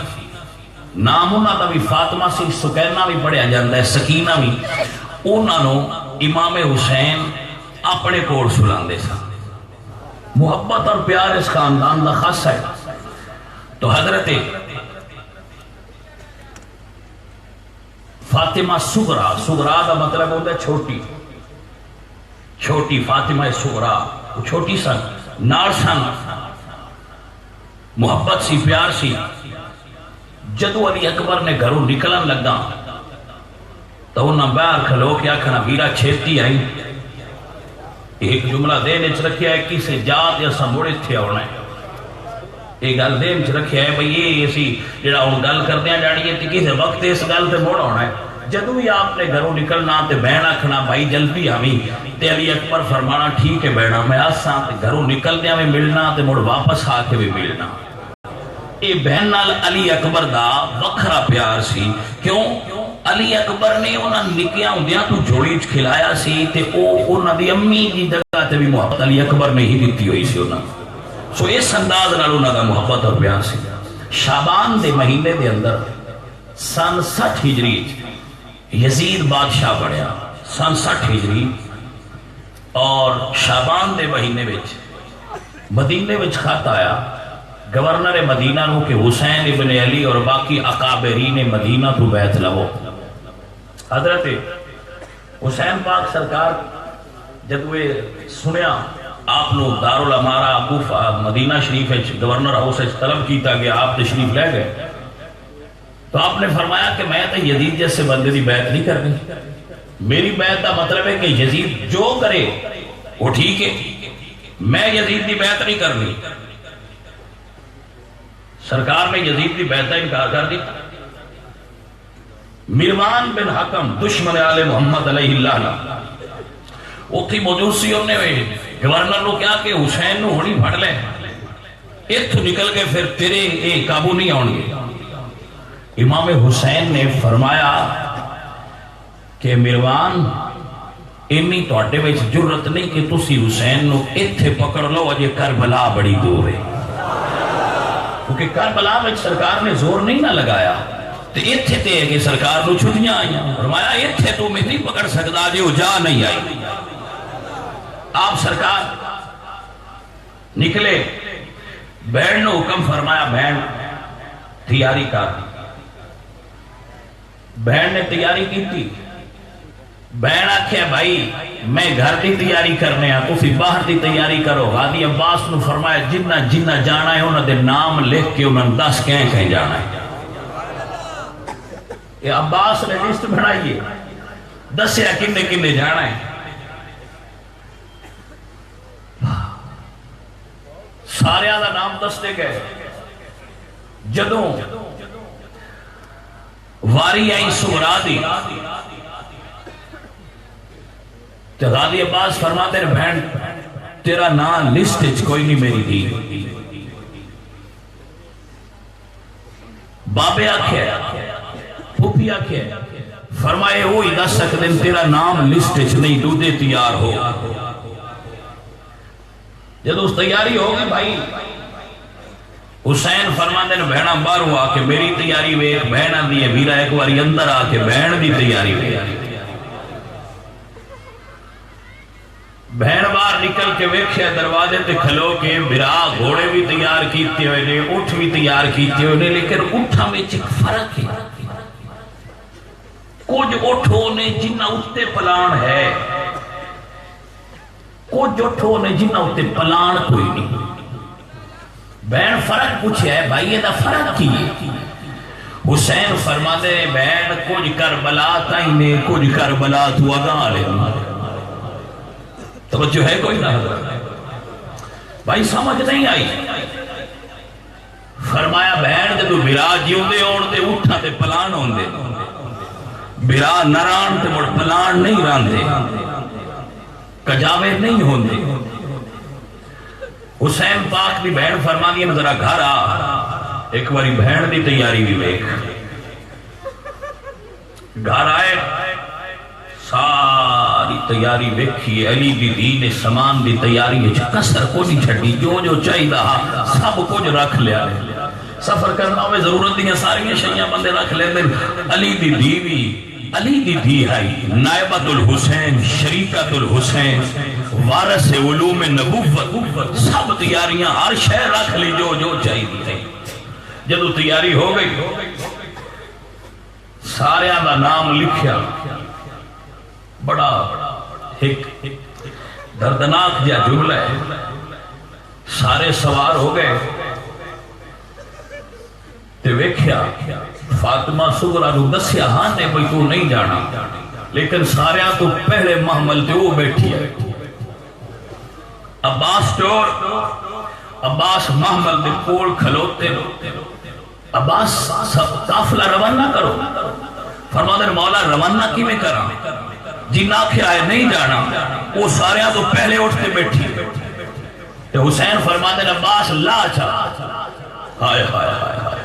نام انہاں دا بھی فاطمہ سی, سکینہ بھی پڑھیا جاندہ ہے, سکینہ بھی. انہاں نو امام حسین اپنے کول سلاندے سن. محبت اور پیار اس خاندان دا خاص ہے. تو حضرت فاطمہ صغرا, صغرا دا مطلب ہوتا ہے چھوٹی, چھوٹی فاطمہ صغرا, وہ چھوٹی سن, نال سن, محبت سی, پیار سی. جدو علی اکبر نے گھروں نکلن لگا تو انہاں باہر کھلو کے آکھنا ویرا چھیتی آئی. ایک جملہ دین اچھ رکھیا ہے, کسی جات یا سموڑے تھے ہونا ہے. ایک گل دین اچھ رکھیا ہے بھئی یہ اسی جڑا ہوں گل کردیاں جاڑی ہے کسی وقت اس گل تے موڑ ہونا ہے. جدو ہی آپ نے گھروں نکلنا تے بہن آکھنا بھائی جلدی ہمیں, تے علی اکبر فرمانا ٹھیک ہے بہنا میں آساں, تے گھروں نکلدیاں میں ملنا تے موڑ واپس آ کے بھی ملنا. اے بہن نال علی اکبر دا وکھرا پیار سی. کیوں؟ علی اکبر نے انہاں نکیاں ہوندیاں تو جوڑی کھلایا سی, تے او انہاں دی امی دی جگہ تے بھی محبت علی اکبر نے ہی دیتی ہوئی سی انہاں. سو اس انداز نال انہاں دا محبت اور پیار سی. شعبان دے مہینے دے اندر سن 60 ہجری یزید بادشاہ بڑھیا, سن 60 ہجری, اور شعبان دے مہینے وچ مدینے وچ خط آیا گورنر مدینہ نو کہ حسین ابن علی اور باقی اکابرین مدینہ تو بیعت لو. حضرت حسین پاک سرکار جب وہ سنیا آپ لوگ دارالامارہ کوفہ مدینہ شریف گورنر ہاؤس طلب کیتا گیا, آپ تشریف لے گئے, تو آپ نے فرمایا کہ میں تو یزید جیسے بندے دی بیعت نہیں کرنی. میری بیعت کا مطلب ہے کہ یزید جو کرے وہ ٹھیک ہے, میں یزید دی بیعت نہیں کرنی. سرکار نے یزید کی بیعت کا انکار کر دی. مروان بن حکم دشمن آل محمد علیہ اللہ اتھی موجوسیوں نے گورنر کو کیا کہ حسین نو ہونی پھڑ لے, اتھو نکل کے پھر تیرے قابو نہیں آن گے. امام حسین نے فرمایا کہ مروان انی توڑے ویچ جرت نہیں کہ تسی حسین نو اتھے پکڑ لو, اجے کربلا بڑی دور ہے. کیونکہ کربلا میں سرکار نے زور نہیں نہ لگایا, تو اتھے تے ہے کہ سرکار نو چھٹیاں آئیاں. فرمایا اتھے تو میں نہیں پکڑ سکتا جی وہ جا نہیں آئی. آپ سرکار نکلے, بہن نے حکم فرمایا بہن تیاری کر. بہن نے تیاری کی تھی. بہن آکھیا بھائی میں گھر دی تیاری کرنے ہاں, تسی باہر دی تیاری کرو. غازی عباس نے فرمایا جنہ جنہ جانا ہے انہوں دے نام لکھ کے انہوں 10 کہیں جانا ہے. یہ عباس نے لسٹ بنائیے, دسیا کنے کنے جانا ہے. سارے دا نام دستے گئے. جدوں واری آئی سغرا دی تو غازی عباس فرماتے ہیں بہن تیرا نام لسٹ کوئی نہیں میری دی. بابے آکھے پھوپھی آکھے فرمائے ہوئی 10 دن تیرا نام لسٹ نہیں, تو دے تیار ہو. جب اس تیاری ہو گئی بھائی حسین فرماتے ہیں بہنہ باہر ہوا کہ میری تیاری وے, بہنہ دیئے ویرہ ایک باری اندر آ کے بہن دی تیاری وے. بہن باہر نکل کے ویکھیا دروازے تے کھلو کے برا گھوڑے بھی تیار کیتے ہوئے نے, اٹھ بھی تیار کیتے ہوئے نے, لیکن اٹھا میں ایک فرق ہے. کچھ اٹھو نے جنہ اٹھتے پلان ہے, کچھ اٹھو نے جنہ اٹھتے پلان کوئی نہیں. بہن فرق پوچھے ہے بھائی یہ دا فرق کی ہے. حسین فرماتے ہیں بہن کچھ کربلا تائیں نے, کچھ کربلا تو اگاں لے. توجہ ہے کوئی نہ بھائی, سمجھ نہیں آئی. فرمایا بہن جدو برا جیوں دے اور دے اٹھا تے پلان ہوں دے, برا نران تے مڑ پلان نہیں ران دے, کجاوے نہیں ہوں دے. حسین پاک دی بہن فرما دی ذرا گھر آ, ایک باری بہن دی تیاری بھی ویکھ. گھر آئے, ساری تیاری ویکھی علی دی دی نے سامان دی تیاری کسر کو نہیں چھڑی جو چاہیے سب کچھ رکھ لیا سفر کرنا ہوئے ضرورت دیا ساری شیئں بندے رکھ لیں علی دی دی بھی علی دی دی ہے نائبت الحسین شریکت الحسین وارث علوم نبوت سب تیاریاں ہر شے رکھ لی جو چاہیے جدو تیاری ہو گئی سارے دا نام لکھیا بڑا ایک دردناک جا جملہ ہے سارے سوار ہو گئے تے ویکھیا فاطمہ سغرا نو دسیا ہاں نے بھئی تو نہیں جانا لیکن سارے تو پہلے محمل تے وہ بیٹھی ہے عباس ٹور عباس محمل دے کول کھلوتے عباس قافلہ روانہ کرو فرماتے ہیں مولا روانہ کی میں کرا جنہ کیا ہے نہیں جانا وہ سارے تو پہلے اٹھتے بیٹھی تے حسین فرماتے ہیں عباس لا چاہ ہائے ہائے ہائے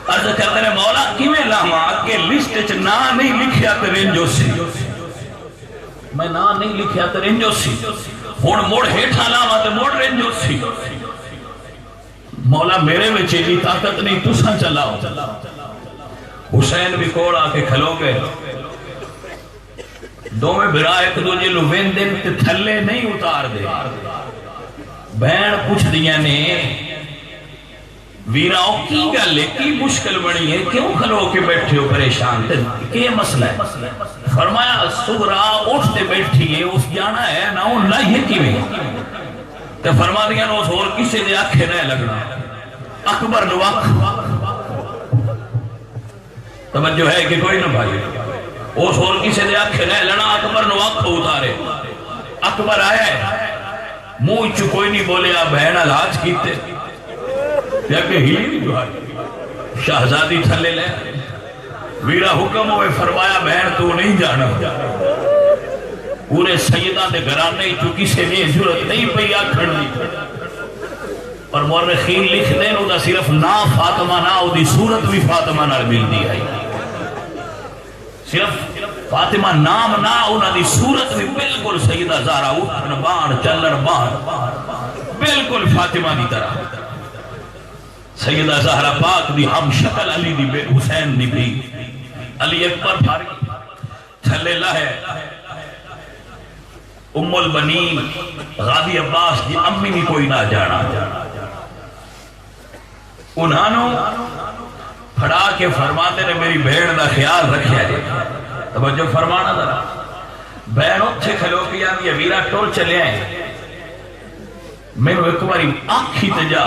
عرض کرتے ہیں مولا کی میں لاما کہ لسٹ چ نا نہیں لکھیا تے رنجو سی میں نا نہیں لکھیا تے رنجو سی ہن موڑ ہیٹھا لاما تے موڑ رنجو سی مولا میرے میں چیلی طاقت نہیں تساں چلاؤ حسین بھی کوڑ آ کے کھلو گئے دو میں برا ایک دو جلو وین دن تے تھلے نہیں اتار دے بہن پوچھ دیا نے ویراؤ کی گلے کی مشکل بڑی ہے کیوں کھلو کے بیٹھے ہو پریشان کہ مسئلہ ہے فرمایا سغرا اٹھتے بیٹھی ہے اس جانا ہے نا ان لائے کی میں تو فرما دیا نا اس اور کسی دے آنکھیں نہ لگنا اکبر نواق توجہ ہے کہ کوئی نہ بھائی اس اور کسی دے آنکھیں نہ لگنا اکبر نواق اتارے اکبر آیا ہے منہ چو کوئی نہیں بولے آپ بہن علاج کیتے یا کہ ہی شہزادی تھلے لے ویرا حکم ہوئے فرمایا بہن تو نہیں جانا پورے سیدہ دے گھرانے چونکہ سے نہیں ضرورت نہیں پئی آکھن دی اور مورخین لکھ دیں او دا صرف نا فاطمہ نا او دی صورت بھی فاطمہ نال مل دی ہے صرف فاطمہ نام نا اونا دی صورت بھی بالکل سیدہ زہرا اٹھن بان چلن بان بالکل فاطمہ دی طرح سیدہ زہرا پاک دی ہم شکل علی دی بے حسین دی بھی علی اکبر بھاری تھلے لہے ام البنین غازی عباس دی امی بھی کوئی نہ جانا انہوں پھڑا کے فرماتے نے میری بھیڑ دا خیال رکھیا ہے توجہ فرمانا ذرا بہن اتھے کھلو کیا دیا ویرا ٹول چلے آئے میں نے ایک باری آنکھی تجا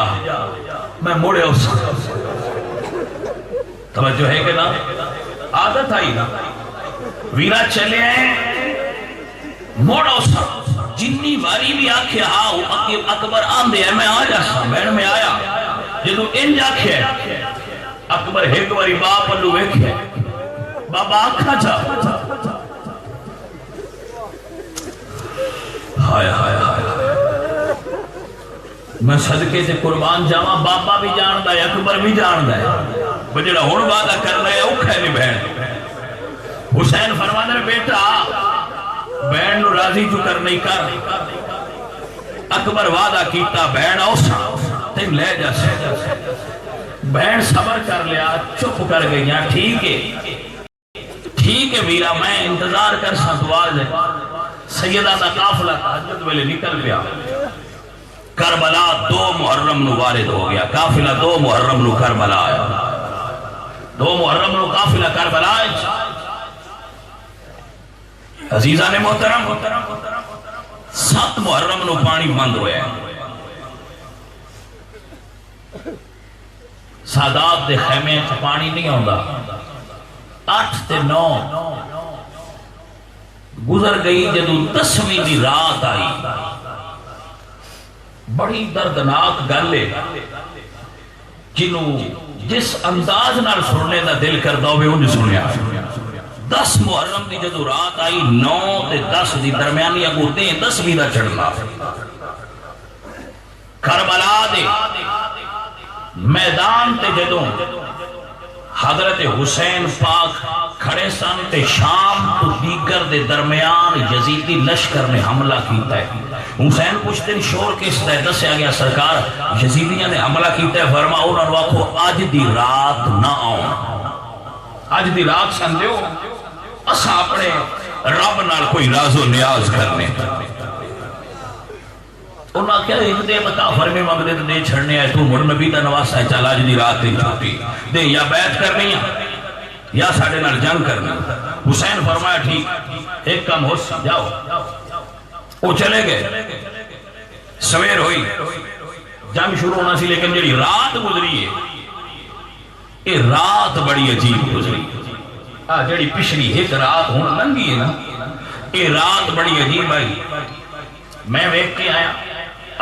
میں موڑے اس توجہ ہے کہ نا عادت آئی نا ویرا چلے آئے موڑا اس جنی باری بھی آنکھیں ہاں اکبر آن دے میں آ جاسا بہن میں آیا جدو انج آنکھیں اکبر ایک باری باپ اللہ ویکھے بابا آنکھا جا ہائے ہائے ہائے میں صدقے سے قربان جاواں بابا بھی جان دا ہے اکبر بھی جان دا ہے بجڑا ہون وعدہ کرنا ہے اوکھا ہے نہیں بہن حسین فرمانے بیٹا بہن نو راضی جو کر نہیں کر اکبر وعدہ کیتا بہن اوسا تم لے جا سے بہن صبر کر لیا چپ کر گئی ٹھیک ہے ویرا میں انتظار کر ساتواز ہے سیدہ دا قافلہ تحجد ویلے نکل گیا کربلا 2 محرم نو وارد ہو گیا قافلہ 2 محرم نو کربلا آیا 2 محرم نو قافلہ کربلا آیا عزیزان محترم 7 محرم نو پانی بند ہویا ہے سادات دے خیمے چ پانی نہیں ہوندا 8 تے 9 گزر گئی جدو 10ویں دی رات آئی بڑی دردناک گل ہے جنوں جس انداز نال سننے دا دل کردا ہوے اونج سنیا 10 محرم دی جدو رات آئی 9 تے 10 دی درمیانی اگو تے 10ویں دا چڑھنا کربلا دے میدان تے جدوں حضرت حسین پاک کھڑے سن تے شام تو دیگر دے درمیان یزیدی لشکر نے حملہ کیتا ہے. حسین پوچھتے ہیں شور کس طرح؟ دسیا گیا سرکار یزیدیاں نے حملہ کیتا ہے. فرمایا انہاں نوں آکھو اج دی رات نہ آؤ. اج دی رات سمجھو اساں اپنے رب نال کوئی راز و نیاز کرنے. انہاں کیا ایک دے بتا فرمے منگدے تے دے چھڑنے آئے. تو مڑ نبی دا نواسا ہے، چل اج دی رات دی چھٹی دے، یا بیعت کرنی ہے یا ساڑھے نال جنگ کرنا. حسین فرمایا ٹھیک ایک کم ہو جاؤ. وہ چلے گئے. سویر ہوئی، جنگ شروع ہونا سی، لیکن جڑی رات گزری ہے یہ رات بڑی عجیب گزری. جڑی پچھلی ایک رات ہوں لنگی ہے نا، یہ رات بڑی عجیب آئی. میں ویکھ کے آیا،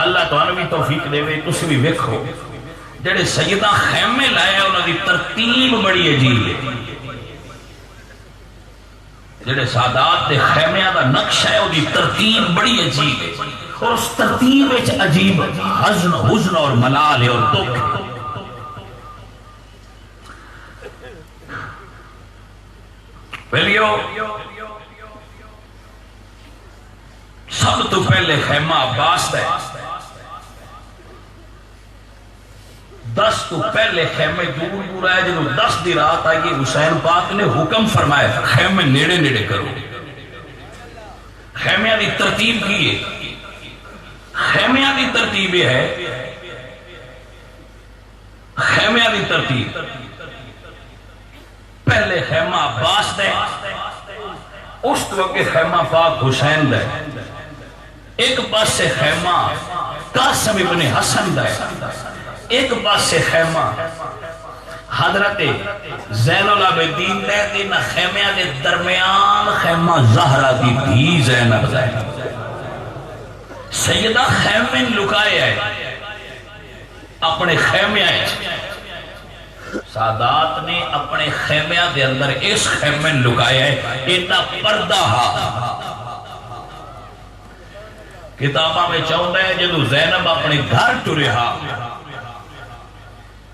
اللہ تعالیٰ بھی توفیق دے وے تسی بھی ویکھو. جڑے سیدہ خیمے لائے انہاں دی ترتیب بڑی عجیب ہے. جڑے سادات دے خیمیاں دا نقشہ ہے وہ ترتیب بڑی عجیب ہے، اور اس ترتیب وچ عجیب حزن اور ملال ہے اور دکھ ہے. پہلیو سب تو پہلے خیمہ عباس ہے. 10 تو پہلے خیمے دور دور آئے. جنہوں 10 دی رات آئی حسین پاک نے حکم فرمایا خیمے نیڑے نیڑے کرو. خیمیاں دی ترتیب کی ہے، خیمیاں دی ترتیب ہے، خیمیاں دی ترتیب پہلے خیمہ عباس دے، اس تو کہ خیمہ پاک حسین دے. ایک پاس سے خیمہ قاسم ابن حسن دے، ایک پاس سے خیمہ حضرت زین العابدین دے. تین خیمیاں دے درمیان خیمہ زہرہ دی دھی زینب دے. سیدہ خیمے لکائے آئے اپنے خیمے آئے. سادات نے اپنے خیمیاں دے اندر اس خیمے لکائے آئے. ایتا پردہ ہا کتابہ میں چاہتا ہے جدو زینب اپنے گھر ٹرے ہا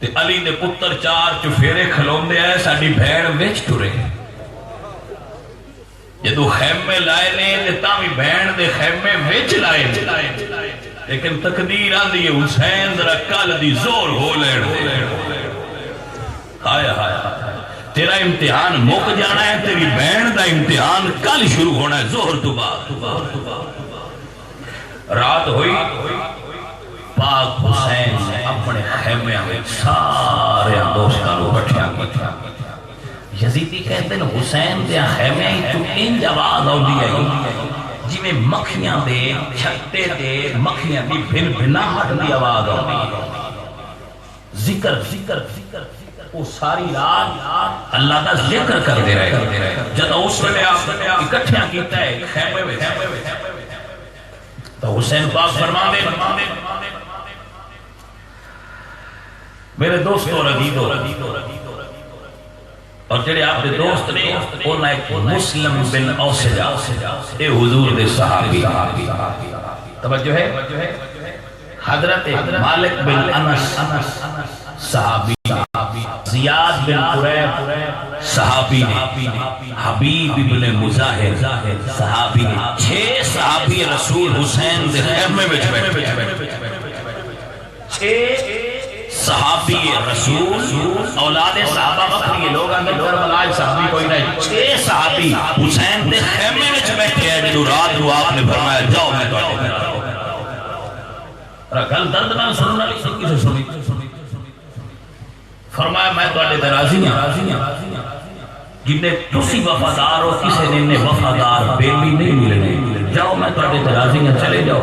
تے علی دے پتر 4 چفیرے کھلون دے آئے ساڑی بھیڑ ویچ ٹرے. جدو خیمے لائے نے تے تامی بھیڑ دے خیمے ویچ لائے نے. لیکن تقدیر آدھی ہے حسین ذرا کل دی زور ہو لیڑ دے. آیا تیرا امتحان مک جانا ہے، تیری بہن دا امتحان کل شروع ہونا ہے زہر تو بعد. رات ہوئی، پاک حسین نے اپنے خیمے میں سارے دوستان کو بٹھیا. یزیدی کہتے ہیں حسین دے خیمے تو انج آواز آؤ دی ہے جی میں مکھیاں دے چھتے دے مکھیاں دی بھن بھناہٹ دی آواز آؤ دی. ذکر وہ ساری رات اللہ کا ذکر کر دے رہے. جب اس وقت آپ اکٹھیاں کیتا ہے خیمے میں تو حسین پاک فرما دے میرے دوستو رضیدو اور جڑے آپ کے دوست نے انہاں ایک مسلم بن اوسجا اے حضور دے صحابی توجہ ہے. حضرت مالک بن انس صحابی، زیاد بن قریب صحابی نے، حبیب ابن مظاہر صحابی نے. 6 صحابی رسول حسین دے خیمے میں بیٹھے. 6 صحابی رسول اولاد صحابہ بکری یہ لوگ اندر کربلا صحابی کوئی نہیں. 6 صحابی حسین دے خیمے میں بیٹھے ہیں. جو رات کو آپ نے فرمایا جاؤ میں تو گل درد نہ سننا نہیں کسی سنی. فرمایا میں تو آلے درازی ہیں جنہیں تسی وفادار ہو کسی نے وفادار بیلی نہیں ملنے. جاؤ میں تو آلے درازی ہیں، چلے جاؤ.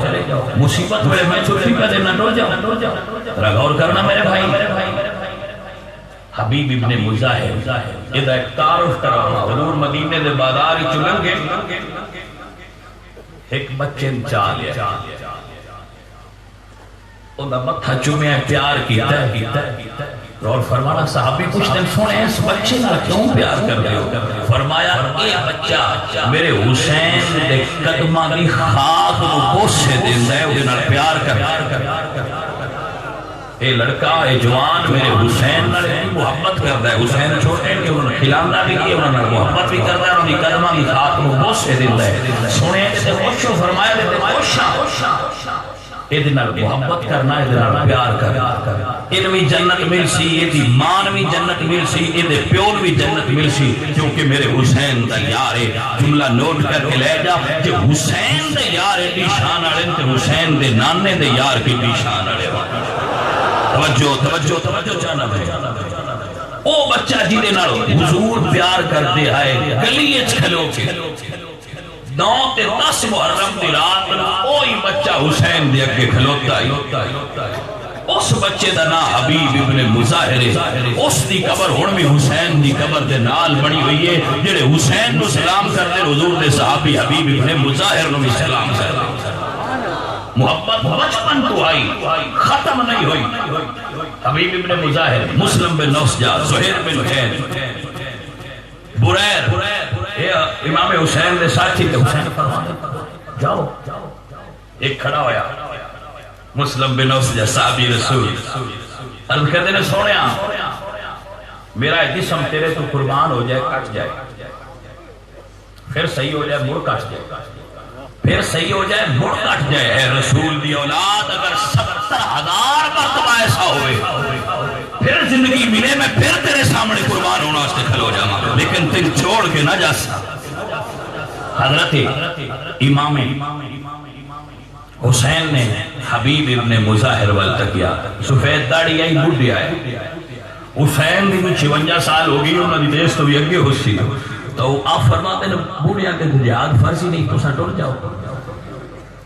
مصیبت ہوئے میں چھوٹی پہ دینا ڈر جاؤ. غور کرنا میرے بھائی. حبیب ابن مظاہر ادھا ایک تعارف کراؤں حضور مدینے دے بازار ہی چلنگے ایک بچے چاہ لیا انہا متھا چومیا پیار کیتا ہے. اور فرمانا صحابی پوچھتے ہیں سونے اس بچے نہ کیوں پیار کر رہے ہو؟ فرمایا اے بچہ میرے حسین دے قدمہ کی خاک کو بوسے دیندہ ہے انہا پیار کر. اے لڑکا اے جوان میرے حسین نہ محبت کر رہا ہے. حسین چھوٹے کہ انہوں نے کھلانا بھی کی انہوں نے محبت بھی کرتا ہے انہوں نے قدمہ بھی خاتم بوسے دیتا ہے سونے سے خوشو فرمایا دیتے خوشا یہ دن محبت کرنا ہے دن پیار کرنا ان بھی جنت مل سی یہ دی مان بھی جنت مل سی یہ دے پیور بھی جنت مل سی کیونکہ میرے حسین دا یار ہے جملہ نوٹ کر کے لے جا کہ حسین دے یار ہے دی شان آڑے تے حسین دے نانے دے یار کی دی شان آڑے توجہ چاہنا بھائی او بچہ جی دے نارو حضور پیار کرتے آئے گلی اچھ کھلو کے 9 تے 10 محرم دی رات اوہی بچہ حسین دے اگے کھلوتا ہے اس بچے دا نا حبیب ابن مظاہر اس دی قبر ہون بھی حسین دی قبر دے نال بڑی ہوئی ہے جڑے حسین نو سلام کرتے حضور دے صحابی حبیب ابن مظاہر نو بھی سلام کرتے محبت بچپن تو آئی ختم نہیں ہوئی حبیب ابن مظاہر مسلم بن نوسجا زہیر بن حین بریر امام حسین دے ساتھی تے حسین فرمانے جاؤ ایک کھڑا ہویا مسلم بن نوسجا صحابی رسول عرض کہتے نے سونیا میرا جسم تیرے تو قربان ہو جائے کٹ جائے پھر صحیح ہو جائے مڑ کٹ جائے پھر صحیح ہو جائے مڑ کٹ جائے اے رسول دی اولاد اگر 70,000 مرتبہ ایسا ہوئے پھر زندگی ملے میں پھر تیرے سامنے قربان ہونا اس نے کھلو جاما لیکن تن چھوڑ کے نہ جا سا حضرت امام حسین نے حبیب ابن مظاہر والتقیہ سفید داڑی آئی بڑھ آئے حسین بھی 56 سال ہو گئی انہوں نے دیس تو بھی اگے ہو سی تو آپ فرماتے ہیں بوڑھیا کے جہاد فرضی نہیں تو سا ٹر جاؤ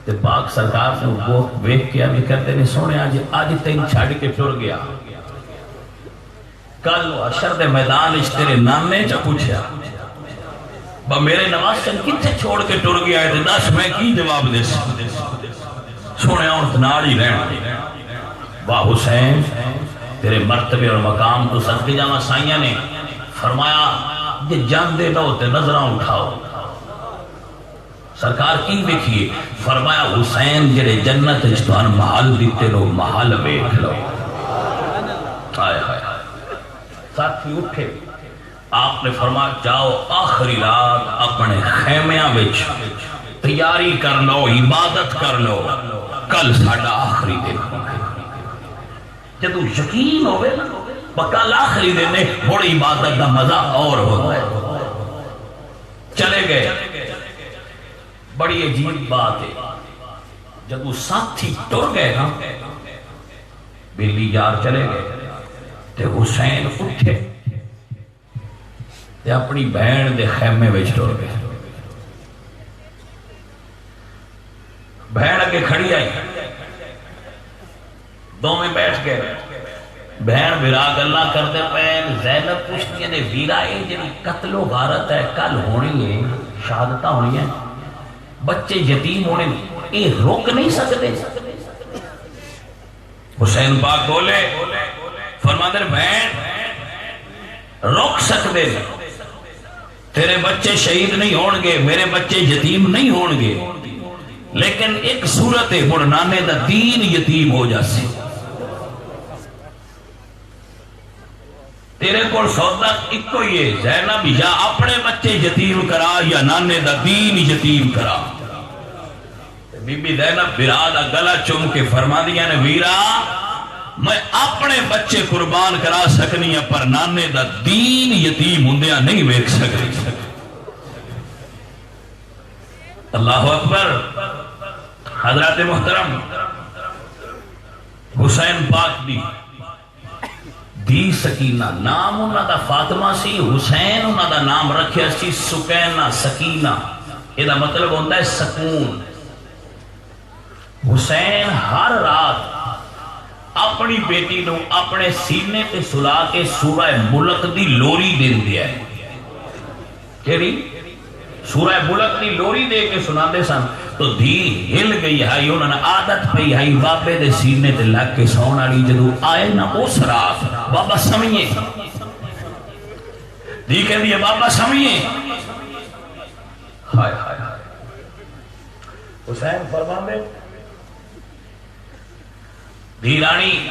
تے پاک سرکار نے وہ ویک کیا بھی کرتے ہیں سونے آج تین چھاڑ کے ٹر گیا کل حشر دے میدان اس تیرے نانے چا پوچھیا با میرے نواز چند کتھے چھوڑ کے ٹر گیا ہے دس میں کی جواب دے سونے اور تناڑی رہنا واہ حسین تیرے مرتبے اور مقام تو صدقے جامع سائیاں نے فرمایا یہ جان دے لو تے نظران اٹھاؤ سرکار کی دیکھئے فرمایا حسین جڑے جنت اجتوان محل دیتے لو محل بیٹھ لو آئے آئے ساتھی اٹھے آپ نے فرمایا جاؤ آخری رات اپنے خیمیاں وچ تیاری کر لو عبادت کر لو کل ساڑھا آخری دن جدو یقین ہوئے نا بکل آخری دن نے بڑی عبادت دا مزہ اور ہوتا ہے چلے گئے بڑی عجیب بات ہے جدو ساتھی ٹر گئے نا بلی یار چلے گئے تے حسین اٹھے تے اپنی بہن دے خیمے وچ ٹر گئے بہن اگے کھڑی آئی دو میں بیٹھ گئے بہن ویراگ اللہ کرتے پین زینب پوچھتی ہے ویرا یہ جی قتل و غارت ہے کل ہونی ہے شہادتہ ہونی ہے بچے یتیم ہونے یہ روک نہیں سکتے حسین پاک بولے فرماتے ہیں بہن روک سکتے تیرے بچے شہید نہیں ہونگے میرے بچے یتیم نہیں ہونگے لیکن ایک صورت ہے مڑ نانے دا دین یتیم ہو جاسی تیرے کو سودا ایک کوئی ہے زینب یا اپنے بچے یتیم کرا یا نانے دا دین یتیم کرا بی بی زینب برادہ گلہ چوم کے فرما دیا نے ویرا میں اپنے بچے قربان کرا سکنی ہے پر نانے دا دین یتیم ہندیاں نہیں ویک سکنی اللہ اکبر حضرات محترم حسین پاک دی سکینہ نام انہا دا فاطمہ سی حسین انہا دا نام رکھیا سی سکینہ سکینہ یہ دا مطلب ہوتا ہے سکون حسین ہر رات اپنی بیٹی نو اپنے سینے تے سلا کے سورہ ملک دی لوری دین دیا ہے کہری سورہ ملک دی لوری دے کے سنا دے سن تو دھی ہل گئی ہے انہوں نے عادت پئی ہے بابے دے سینے تے لگ کے سونا لی جدو آئے نا اس رات بابا سمجھے دی کہہ دیئے بابا سمجھے ہائے ہائے حسین فرمان دے دھیرانی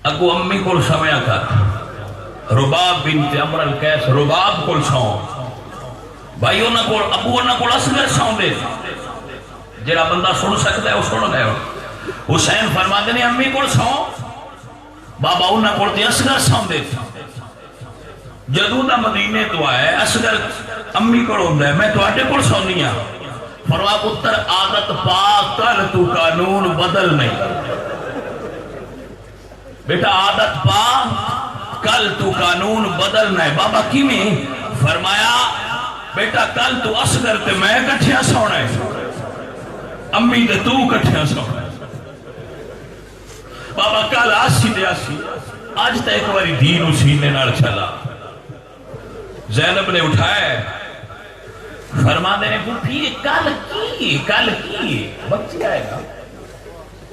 اگو امی کو سمیا کر رباب بنت عمر القیس رباب کو سو بھائی انہاں کو ابو انہاں کو اصغر سو دے جڑا بندہ سن سکتا ہے وہ سن گئے حسین فرماتے نے امی کو سو بابا انہاں کو تے اصغر سو دے جدوں دا مدینے تو آئے اصغر امی کو ہوندا ہے میں تواڈے کول سونی ہاں فرما پتر عادت پاک کل تو قانون بدل نہیں بیٹا عادت پاک کل تو قانون بدل نہیں بابا کیویں فرمایا بیٹا کل تو اصغر تے میں کٹھیا سونا ہے امی تے تو کٹھیا سونا ہے بابا کل آسی دے آسی آج تا ایک باری دین سینے نال چلا زینب نے اٹھائے فرما دینے پھر کل کی بچی آئے گا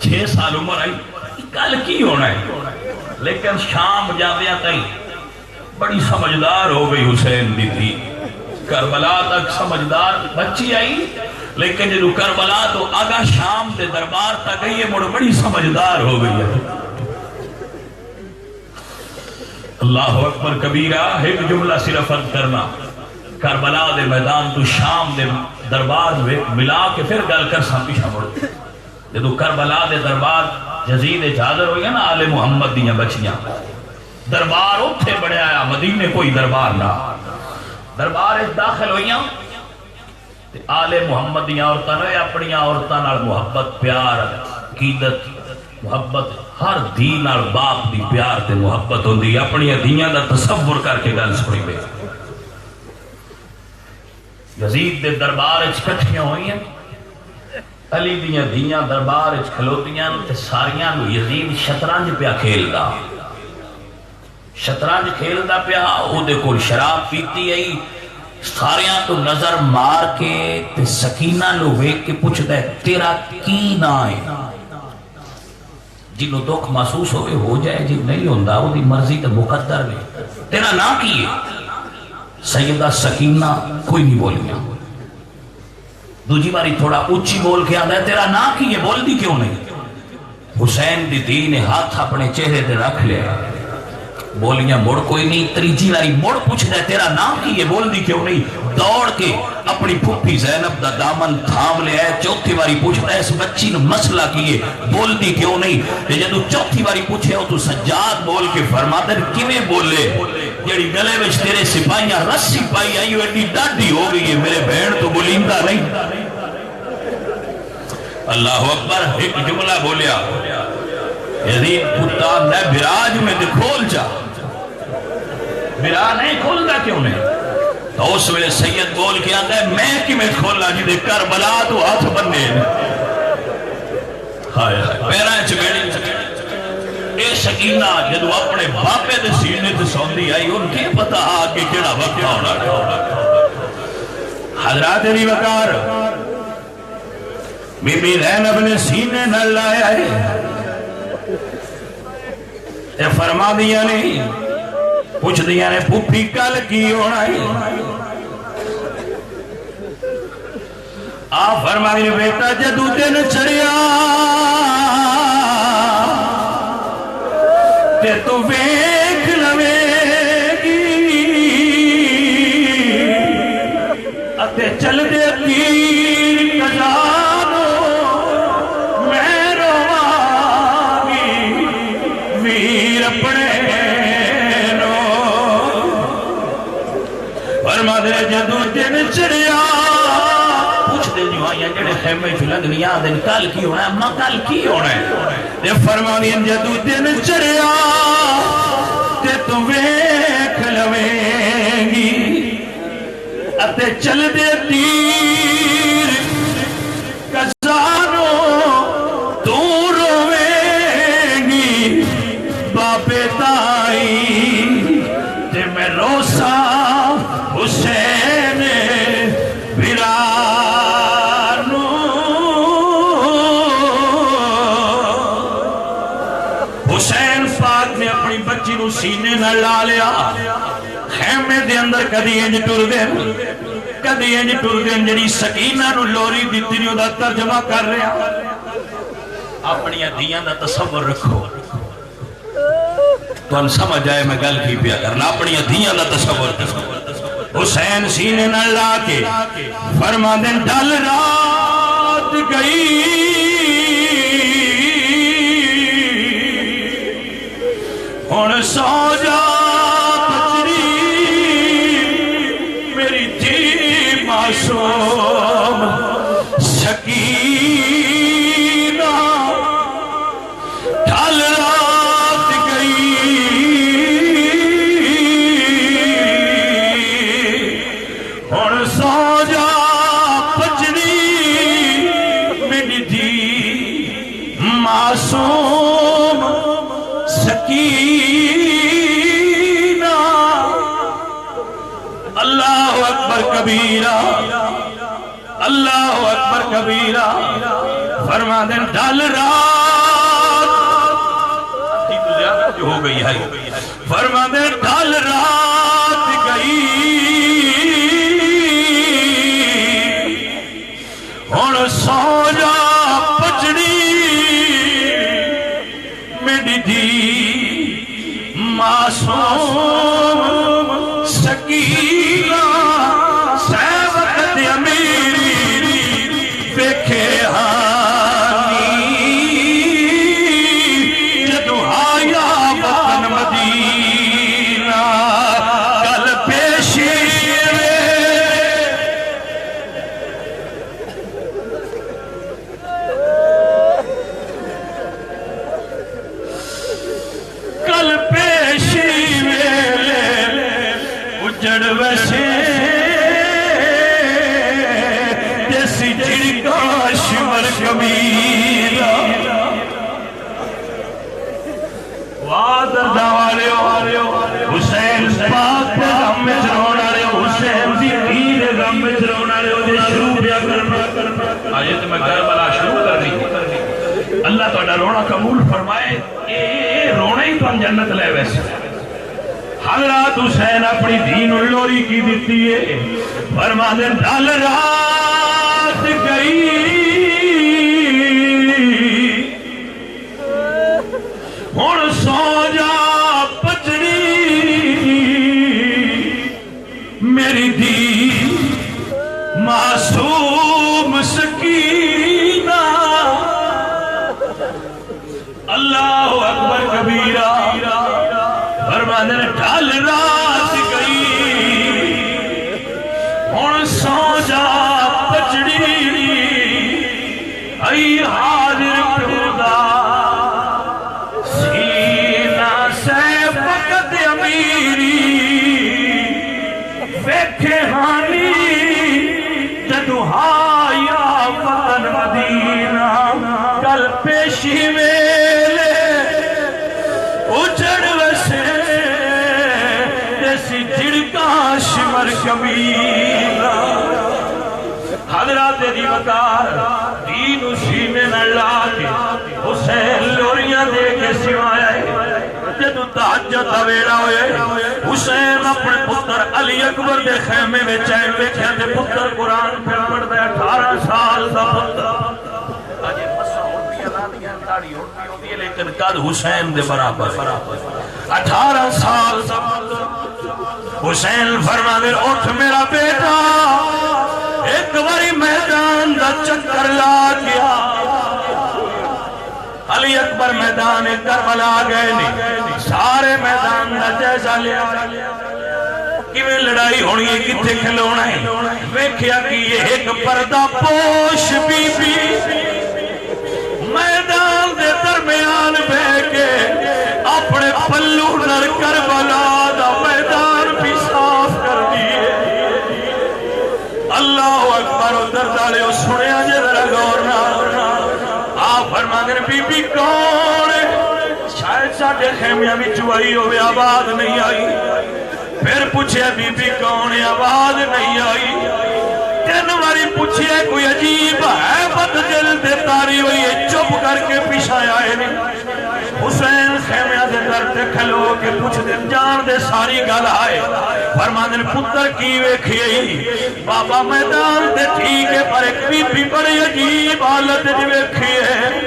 6 سال عمر آئی کل کی ہونا ہے لیکن شام جاندیاں تئی بڑی سمجھدار ہو گئی حسین دی تھی کربلا تک سمجھدار بچی آئی لیکن جدو کربلا تو آگا شام دے دربار تک گئی ہے مڑ بڑی سمجھدار ہو گئی ہے اللہ اکبر کبیرہ ایک جملہ صرف فرض کرنا کربلا دے میدان تو شام دے دربار ملا کے پھر گل کر سا پیچھا مڑ جدو کربلا دے دربار یزید حاضر ہوئی نا آل محمد دیاں بچیاں دربار اتھے بڑے آیا مدینے کوئی دربار نہ دربار داخل ہوئیاں آل محمد دیاں عورتاں نے اپنی عورتاں نال محبت پیار عقیدت محبت ہر دھی نال باپ دی پیار تے محبت ہوندی اپنی دھیاں دا تصور کر کے گل سنی وے یزید دے دربار وچ کٹھیاں ہوئیاں علی دیاں دھیاں دربار وچ کھلوتیاں تے ساریاں نو یزید شطرنج پیا کھیلدا شطرنج کھیلدا پیا او دے کول شراب پیتی آئی ساریاں تو نظر مار کے تے سکینہ نو ویکھ کے پوچھدا ہے تیرا کی نام ہے جنہوں دکھ محسوس ہوئے ہو جائے جی نہیں ہوندہ وہ دی مرضی تے مقدر میں تیرا نام کی ہے سیدہ سکینہ کوئی نہیں بولیا دوجی باری تھوڑا اونچی بول کے آدھا ہے تیرا نام کی ہے بول دی کیوں نہیں حسین دی دی نے ہاتھ اپنے چہرے تے رکھ لیا بولیاں مڑ کوئی نہیں تریجی باری مڑ پوچھ دے تیرا نام کی ہے بول دی کیوں نہیں دوڑ کے اپنی پھپھی زینب دا دامن تھام لے آئے چوتھی باری پوچھ دے اس بچی نے مسئلہ کیے بول دی کیوں نہیں جدو چوتھی باری پوچھے ہو تو سجاد بول کے فرما دے کیویں بولے جیڑی گلے وچ تیرے سپاہیاں رسی پائی آئی ایڈی ڈاڈی ہو گئی ہے میرے بہن تو بولیندا نہیں اللہ اکبر ایک جملہ بولیا یزید پتا نے براج میں دے کھول جا برا نہیں کھولتا کیوں نہیں تو اس ویلے سید بول کے آتا ہے میں کی میں کھولنا جی دے کربلا تو ہاتھ بننے پیرا چمیڑی اے سکینہ جدو اپنے باپے دے سینے تے سوندی آئی ان کی پتہ آگے کیڑا وقت ہونا حضرات علی وقار بی بی زینب نے سینے نہ لایا ہے اے فرما دیا نہیں پوچھ دیا نے پھپھی کل کی ہونا ہے آپ فرما دیا بیٹا جدو دن چڑیا تے تو ویکھ لوے گی اتے چل دے تیر کجانو میں رواگی ویر اپنے جدو دن چڑیا پوچھ دے جو آئیاں جڑے خیمے چلنگنیاں دن کل کی ہونا ہے اماں کل کی ہونا ہے دے فرمانین جدو دن چڑیا تے تو ویکھ لویں گی اتے چل دے تیر کزانو تو رویں گی باپے تائی تے میں روسا حسین برانو حسین پاک نے اپنی بچی نو سینے نہ لا لیا خیمے دے اندر کدی انج ٹر دین کدی انج ٹر دین جڑی سکینہ نو لوری دیتی نہیں دا ترجمہ کر رہا اپنی دھیاں دا تصور رکھو تو ان سمجھ آئے میں گل کی پیا کرنا اپنی دھیاں دا تصور حسین سینے نہ لا کے فرما دیں ڈل رات گئی ہن سو جا بچری میری تھی معصوم سکینہ ڈل رات گئی ہن سو جا بچری میری تھی معصوم سکینہ اللہ اکبر کبیرہ اللہ اکبر کبیرہ فرما دیں ڈل رات تو زیادہ جو ہو گئی ہے فرما دیں ڈل رات گئی ہن سو جا پچڑی میری دی معصوم سکینہ سیوت امیری ویکھے ہانی جدو آیا وطن مدینہ کل پیشی کل پیشی ویلے اجڑ ویسے جیسی جھڑکا شمر کبیرہ وعدر دوالے حسین پاک پہ غم میں چرونا رہے حسین دی پیر غم میں چرونا رہے دے شروع بیا کرنا آیت میں کربلا شروع کر دی اللہ تعالیٰ رونا قبول فرمائے اے رونا ہی تو ہم جنت لے ویسے حضرات حسین اپنی دین اللوری کی دیتی ہے فرما دیں ڈل رات گئی ہن سو جا پچڑی میری دی معصوم سکینہ اللہ اکبر کبیرہ فرما دیں ڈل رات گئی ہن سو جا پچڑی ائی حاضر خدا سینہ سے فقط امیری ویکھے ہانی جدو آیا وطن مدینہ کل پیشی ویلے اجڑ ویسے جیسی جھڑکا شمر کبیرہ حضرات دی وقار دین سینے نہ لا کے حسین لوریاں دے کے سوایا ہے جدو تہجد دا ویلا ہوئے حسین اپنے پتر علی اکبر دے خیمے میں چین ویکھیا تے پتر قرآن پھر پڑھدا ہے 18 سال دا پتر اجے مسا ہوندی ہے لانیاں داڑھی ہوندی ہے لیکن قد حسین دے برابر 18 سال دا پتر حسین فرما دے اٹھ میرا بیٹا ایک باری میدان دا چکر لا گیا علی اکبر میدان کربلا گئے نہیں سارے میدان دا جائزہ لیا کیویں لڑائی ہونی ہے کتھے کھلونا ہے ویکھیا کہ یہ ایک پردہ پوش بی بی میدان دے درمیان بہ کے اپنے پلو نر کربلا دا میدان بھی صاف کر دیے اللہ اکبر ادھر دالے سنیا جے ذرا غور نہ آپ فرماندے بی بی کون شاید ساڈے خیمیاں وچ آئی ہوے آواز نہیں آئی پھر پوچھیا بی بی کون آواز نہیں آئی 3 باری پوچھیا کوئی عجیب ہے بد دل دے تاری ہوئی ہے چپ کر کے پیچھے آئے نہیں حسین خیمیاں دے در تے کھلو کے پوچھ دے جان دے ساری گل آئے فرماندے پتر کی ویکھی بابا میدان تے ٹھیک ہے پر ایک بی بی بڑی عجیب حالت دی ویکھی ہے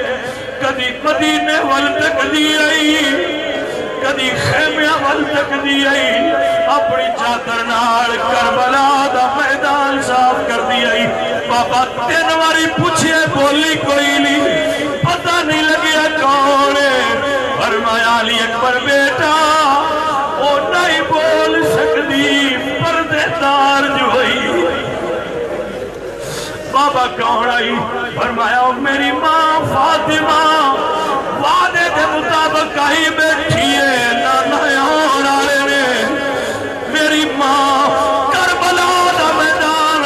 کدی مدینے ول تک دی آئی کدی خیمیاں ول تکدی آئی اپنی چادر نال کربلا دا میدان صاف کر دی آئی بابا 3 واری پوچھے بولی کوئی نہیں پتہ نہیں لگیا کون ہے فرمایا علی اکبر بیٹا وہ نہیں بول سکتی پردے دار جو ہوئی بابا کون آئی فرمایا میری ماں فاطمہ وعدے کے مطابق آئی بیٹھی ہے نانا آن آلے نے میری ماں کربلا دا میدان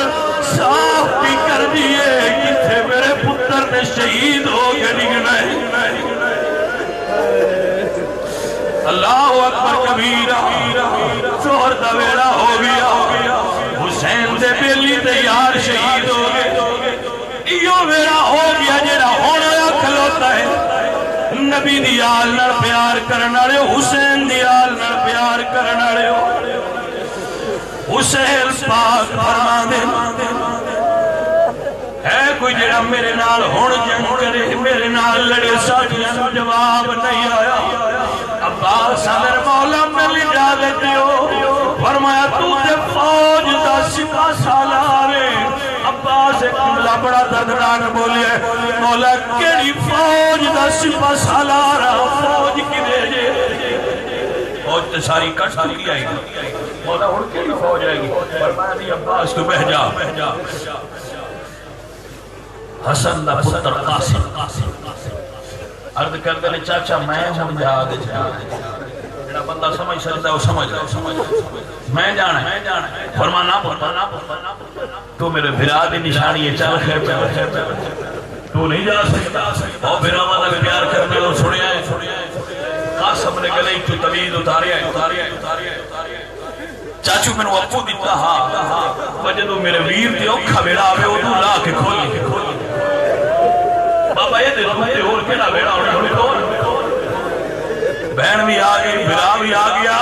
صاف بھی کر دیئے کتھے میرے پتر نے شہید ہو کے نگنا ہے اللہ اکبر کبیرہ زہر دا ویلا ہو گیا حسین دے بیلی تیار شہید ہو گئے ایو ویلا ہو گیا جیڑا ہونا کھلوتا ہے نبی دی آل نر پیار کرنا رہے ہو حسین دی آل نر پیار کرنا رہے ہو حسین پاک فرما دے ہے کوئی جڑا میرے نال ہون جنگ کرے میرے نال لڑے ساتھیاں جواب نہیں آیا عباس امیر مولا میں اجازت دیو فرمایا تو تے فوج دا سپاہ سالار ہے عباس ایک جملہ بڑا دردناک بولے مولا کیڑی فوج دا سپاہ سالار فوج کی بھیجے فوج تے ساری کٹ چکی آئی مولا ہن کیڑی فوج آئے گی فرمایا دی عباس کو بہ جا حسن دا پتر قاسم عرض کرتے ہیں چاچا میں ہوں جہاد جڑا بندہ سمجھ سکتا ہے وہ سمجھ رہا میں جانا ہے فرمانا تو میرے بھرا دی نشانی ہے چل خیر پہ تو نہیں جا سکتا اور بھرا والا پیار کرنے اور سنیا ہے قاسم نے گلے تو طویل اتاریا ہے چاچو میں نے اپو دیتا ہاں وجہ میرے ویر تے اوکھا بیڑا آوے وہ تو لا کے کھولی بابا یہ دے دوتے اور کیڑا بیڑا ہونے بہن بھی آگئی برا بھی آگیا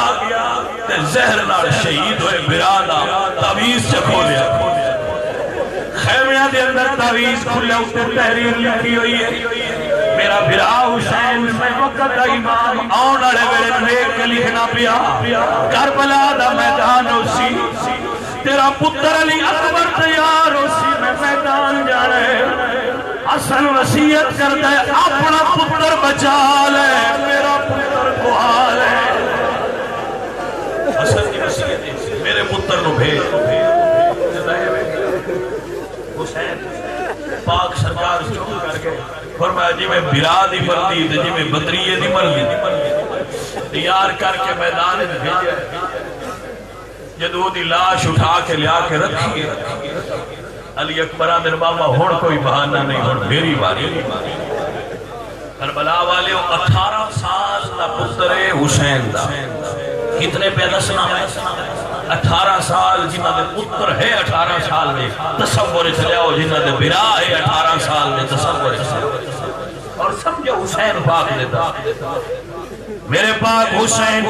تے زہر نال شہید ہوئے برا دا تعویز چکھو دیا خیمیاں دے اندر تعویز کھلے اٹھے تحریر لکھی ہوئی ہے میرا برا حسین میں وقت دا امام آن اڑے میرے نیک لکھنا پیا کربلا دا میدان ہو سی تیرا پتر علی اکبر تیار ہو سی میں میدان جانے حسن وسیعت کرتا ہے اپنا پتر بچا لے میرا پتر کو حال ہے حسن کی وسیعت ہے میرے پتر نو بھیج حسین پاک سرکار چوک کر کے فرمایا جی میں برا دی مردی جی میں بدریے دی مردی تیار کر کے میدان میں بھیجے جدو دی لاش اٹھا کے لیا کے رکھی علی اکبرہ میرے بابا ہون کوئی بہانہ نہیں ہون میری باری کربلا والے 18 سال دا پتر حسین دا کتنے پہ دسنا ہے 18 سال جنہ دے پتر ہے 18 سال دے تصور چلے آؤ جنہ دے برا ہے 18 سال دے تصور چلے اور سمجھو حسین پاک دیتا میرے پاک حسین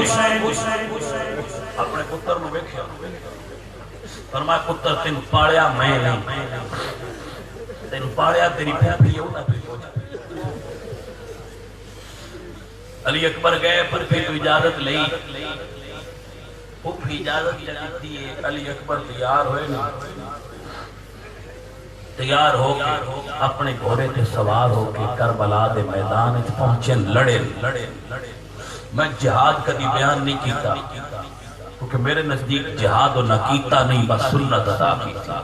اپنے پتر میں بیکھیا فرمایا پتر تین پاڑیا میں نہیں تین پاڑیا تیری پھیپھی ہو نہ پھیپھی علی اکبر گئے پر پھر تو اجازت لئی وہ بھی اجازت چلی تھی علی اکبر تیار ہوئے نا تیار ہو کے اپنے گھوڑے کے سوار ہو کے کربلا دے میدان اچ پہنچے لڑے میں جہاد کدی بیان نہیں کیتا کیونکہ میرے نزدیک جہاد و نہ کیتا نہیں بس سنت ادا کیتا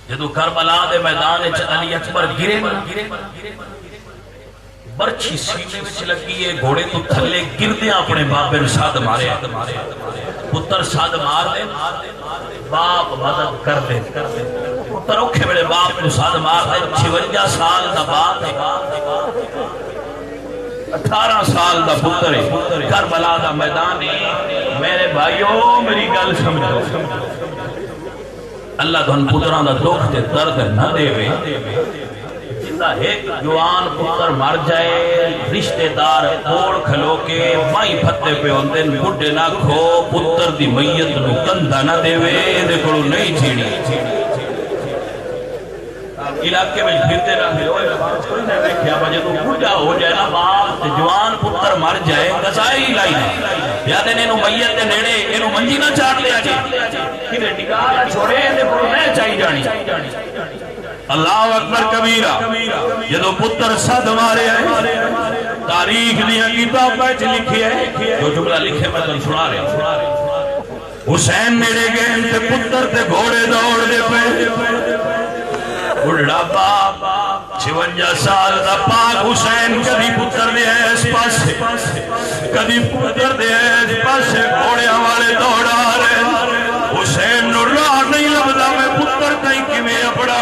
جدو کربلا دے میدان اچ علی اکبر گرے برچھی سینے وچ لگی ہے گھوڑے تو تھلے گردیاں اپنے باپ نے ساتھ مارے پتر ساتھ مار دے باپ مدد کر دے پتر اوکھے بڑے باپ نے ساتھ مار دے 56 سال دا باپ 18 سال دا پتر کربلا دا میدان میرے بھائیو میری گل سمجھو اللہ دھن پتران دا دکھ تے درد نہ دے وے ایک جوان پتر مر جائے رشتہ دار اوڑ کھلو کے مائی پھتے پہ ہوندے بڈھے نہ کھو پتر دی میت نو کندھا نہ دے وے دے کڑو نہیں چھیڑی علاقے میں پھرتے رہے کیا وجہ تو بوڑھا ہو جائے نا باپ جوان پتر مر جائے قصائی لائی یا تے انہوں میت دے نیڑے انہوں منجی نہ چاٹ لیا جی کدھے ٹکارا چھوڑے دے پرو نہیں چاہی جانی اللہ اکبر کبیرہ جدو پتر صد مارے ہیں تاریخ دیا کتاب بیچ لکھی ہے جو جملہ لکھے میں تن سنا رہے حسین میرے گئے تے پتر تے گھوڑے دوڑ دے پہ بڑھڑا باپ 56 سال دا پاک حسین کدی پتر دے اس پاسے کدی پتر دے اس پاسے گھوڑے والے دوڑا رہے حسین نو راہ نہیں لبدا میں پتر تائیں کی میں اپڑا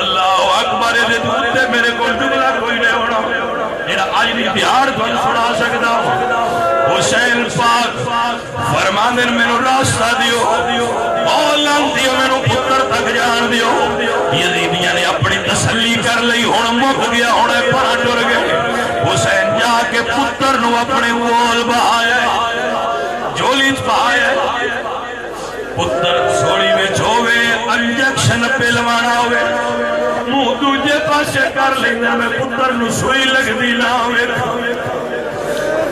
اللہ اکبر دے دوتے میرے کو جملہ کوئی نہیں ہونا میرا آج بھی پیار تو سنا سکتا ہوں حسین پاک فرماندن میں نو راستہ دیو اولان دیو میں نو پتر تک جان دیو یزیدیاں نے اپنی تسلی کر لئی ہون مک گیا ہونے پڑا ٹر گئے حسین جا کے پتر نو اپنے وول بہایا جولی بہایا پتر سوڑی میں چھوے انجیکشن پہلوانا ہوئے منہ دوجے پاسے کر لینا میں پتر نو سوئی لگ دی نہ ہوئے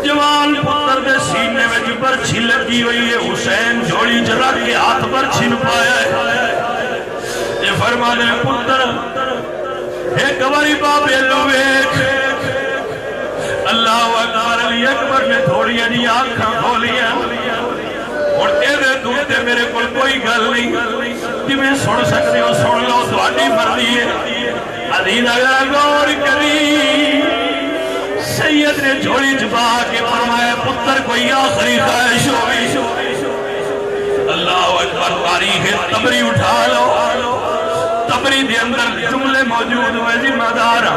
جوان پتر دے سینے میں جو برچھی لگی ہوئی ہے حسین جوڑی جرا کے ہاتھ برچھی نپایا ہے یہ فرمانے پتر ایک باری بابے لویک اللہ اکبر علی اکبر نے تھوڑی انہی آنکھاں کھولیا اور تیرے دوتے میرے کل کوئی گل نہیں کہ میں سن سکتے ہو سن لو دوانی مرضی ہے عدین اگر غور کری سید نے جھوڑی جبا کے فرمایا پتر کوئی آخری خواہش ہوئی اللہ اکبر تاریخ تبری اٹھا لو تبری دے اندر جملے موجود ہوئے ذمہ دار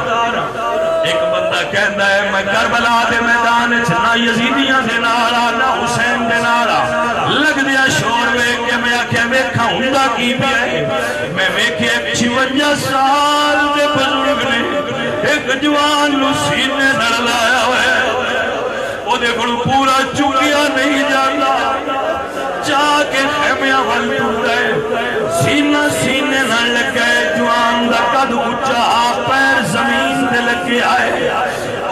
ایک بندہ کہتا ہے میں کربلا دے میدان نہ یزیدیاں دے نارا نہ حسین دے نارا لگ دیا شور میں کہ میں آکھیا ویکھا ہوندا کی پیا ہے میں ویکھیا 56 سال دے بزرگ نے ایک جوان نو سینے نڑ لایا ہوئے او دے کول پورا چکیا نہیں جاتا چاہ کے خیمیاں وال ٹوٹ گئے سینے نہ لگ گئے جوان دا قد اونچا پیر زمین دے لگے آئے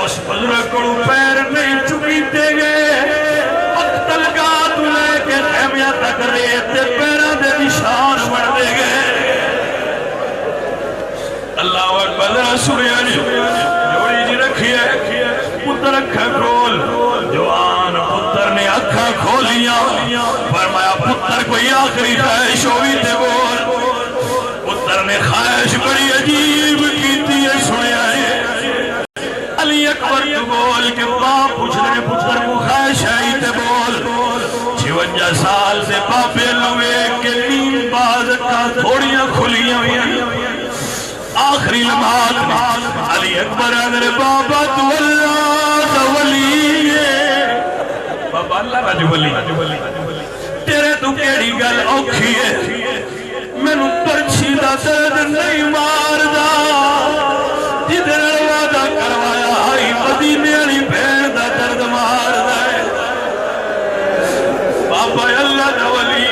اس بزرگ کو پیر نہیں چکی دے گئے مقتل کا تو لے کے خیمیاں تک ریتے پیرہ دے نشان بڑھ دے گئے اللہ اکبر سوریانی جوڑی جی رکھی ہے پتر اکھا کھول جوان پتر نے اکھا کھولیاں فرمایا پتر کوئی آخری خواہش ہوئی تے بول پتر نے خواہش بڑی عجیب کیتی ہے سنیا ہے علی اکبر تو بول کہ باپ پوچھنے پتر کو خواہش آئی تے بول 56 سال سے باپے لوے کے نیم باز کا تھوڑیاں کھلیاں ہوئی آخری لمحات میں علی اکبر اگر بابا تو اللہ ولی بابا اللہ راج ولی تیرے تو کیڑی گل اوکھی ہے میں نو پرچھی دا درد نہیں مار دا جدھر وعدہ کروایا آئی مدینے علی بھین دا درد مار دا ہے بابا اللہ دا ولی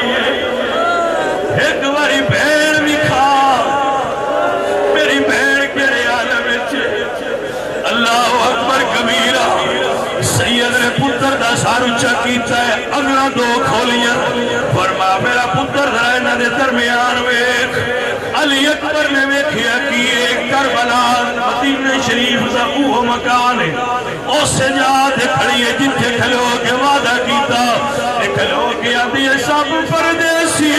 ایک باری بھین بھی کھا میری بھین کے عالم اللہ اکبر کبیرہ سید نے پتر دا سارو چکیتا ہے اگلا دو کھولیاں فرما میرا پتر درائنہ دے درمیان ویک علی اکبر نے ویکھیا کی ایک کربلا مدینہ شریف دا اوہ مکان ہے اس سے جاتے کھڑی ہے جنتے کھلو کے وعدہ کیتا کھلو کے آدھی ہے سب پردیسی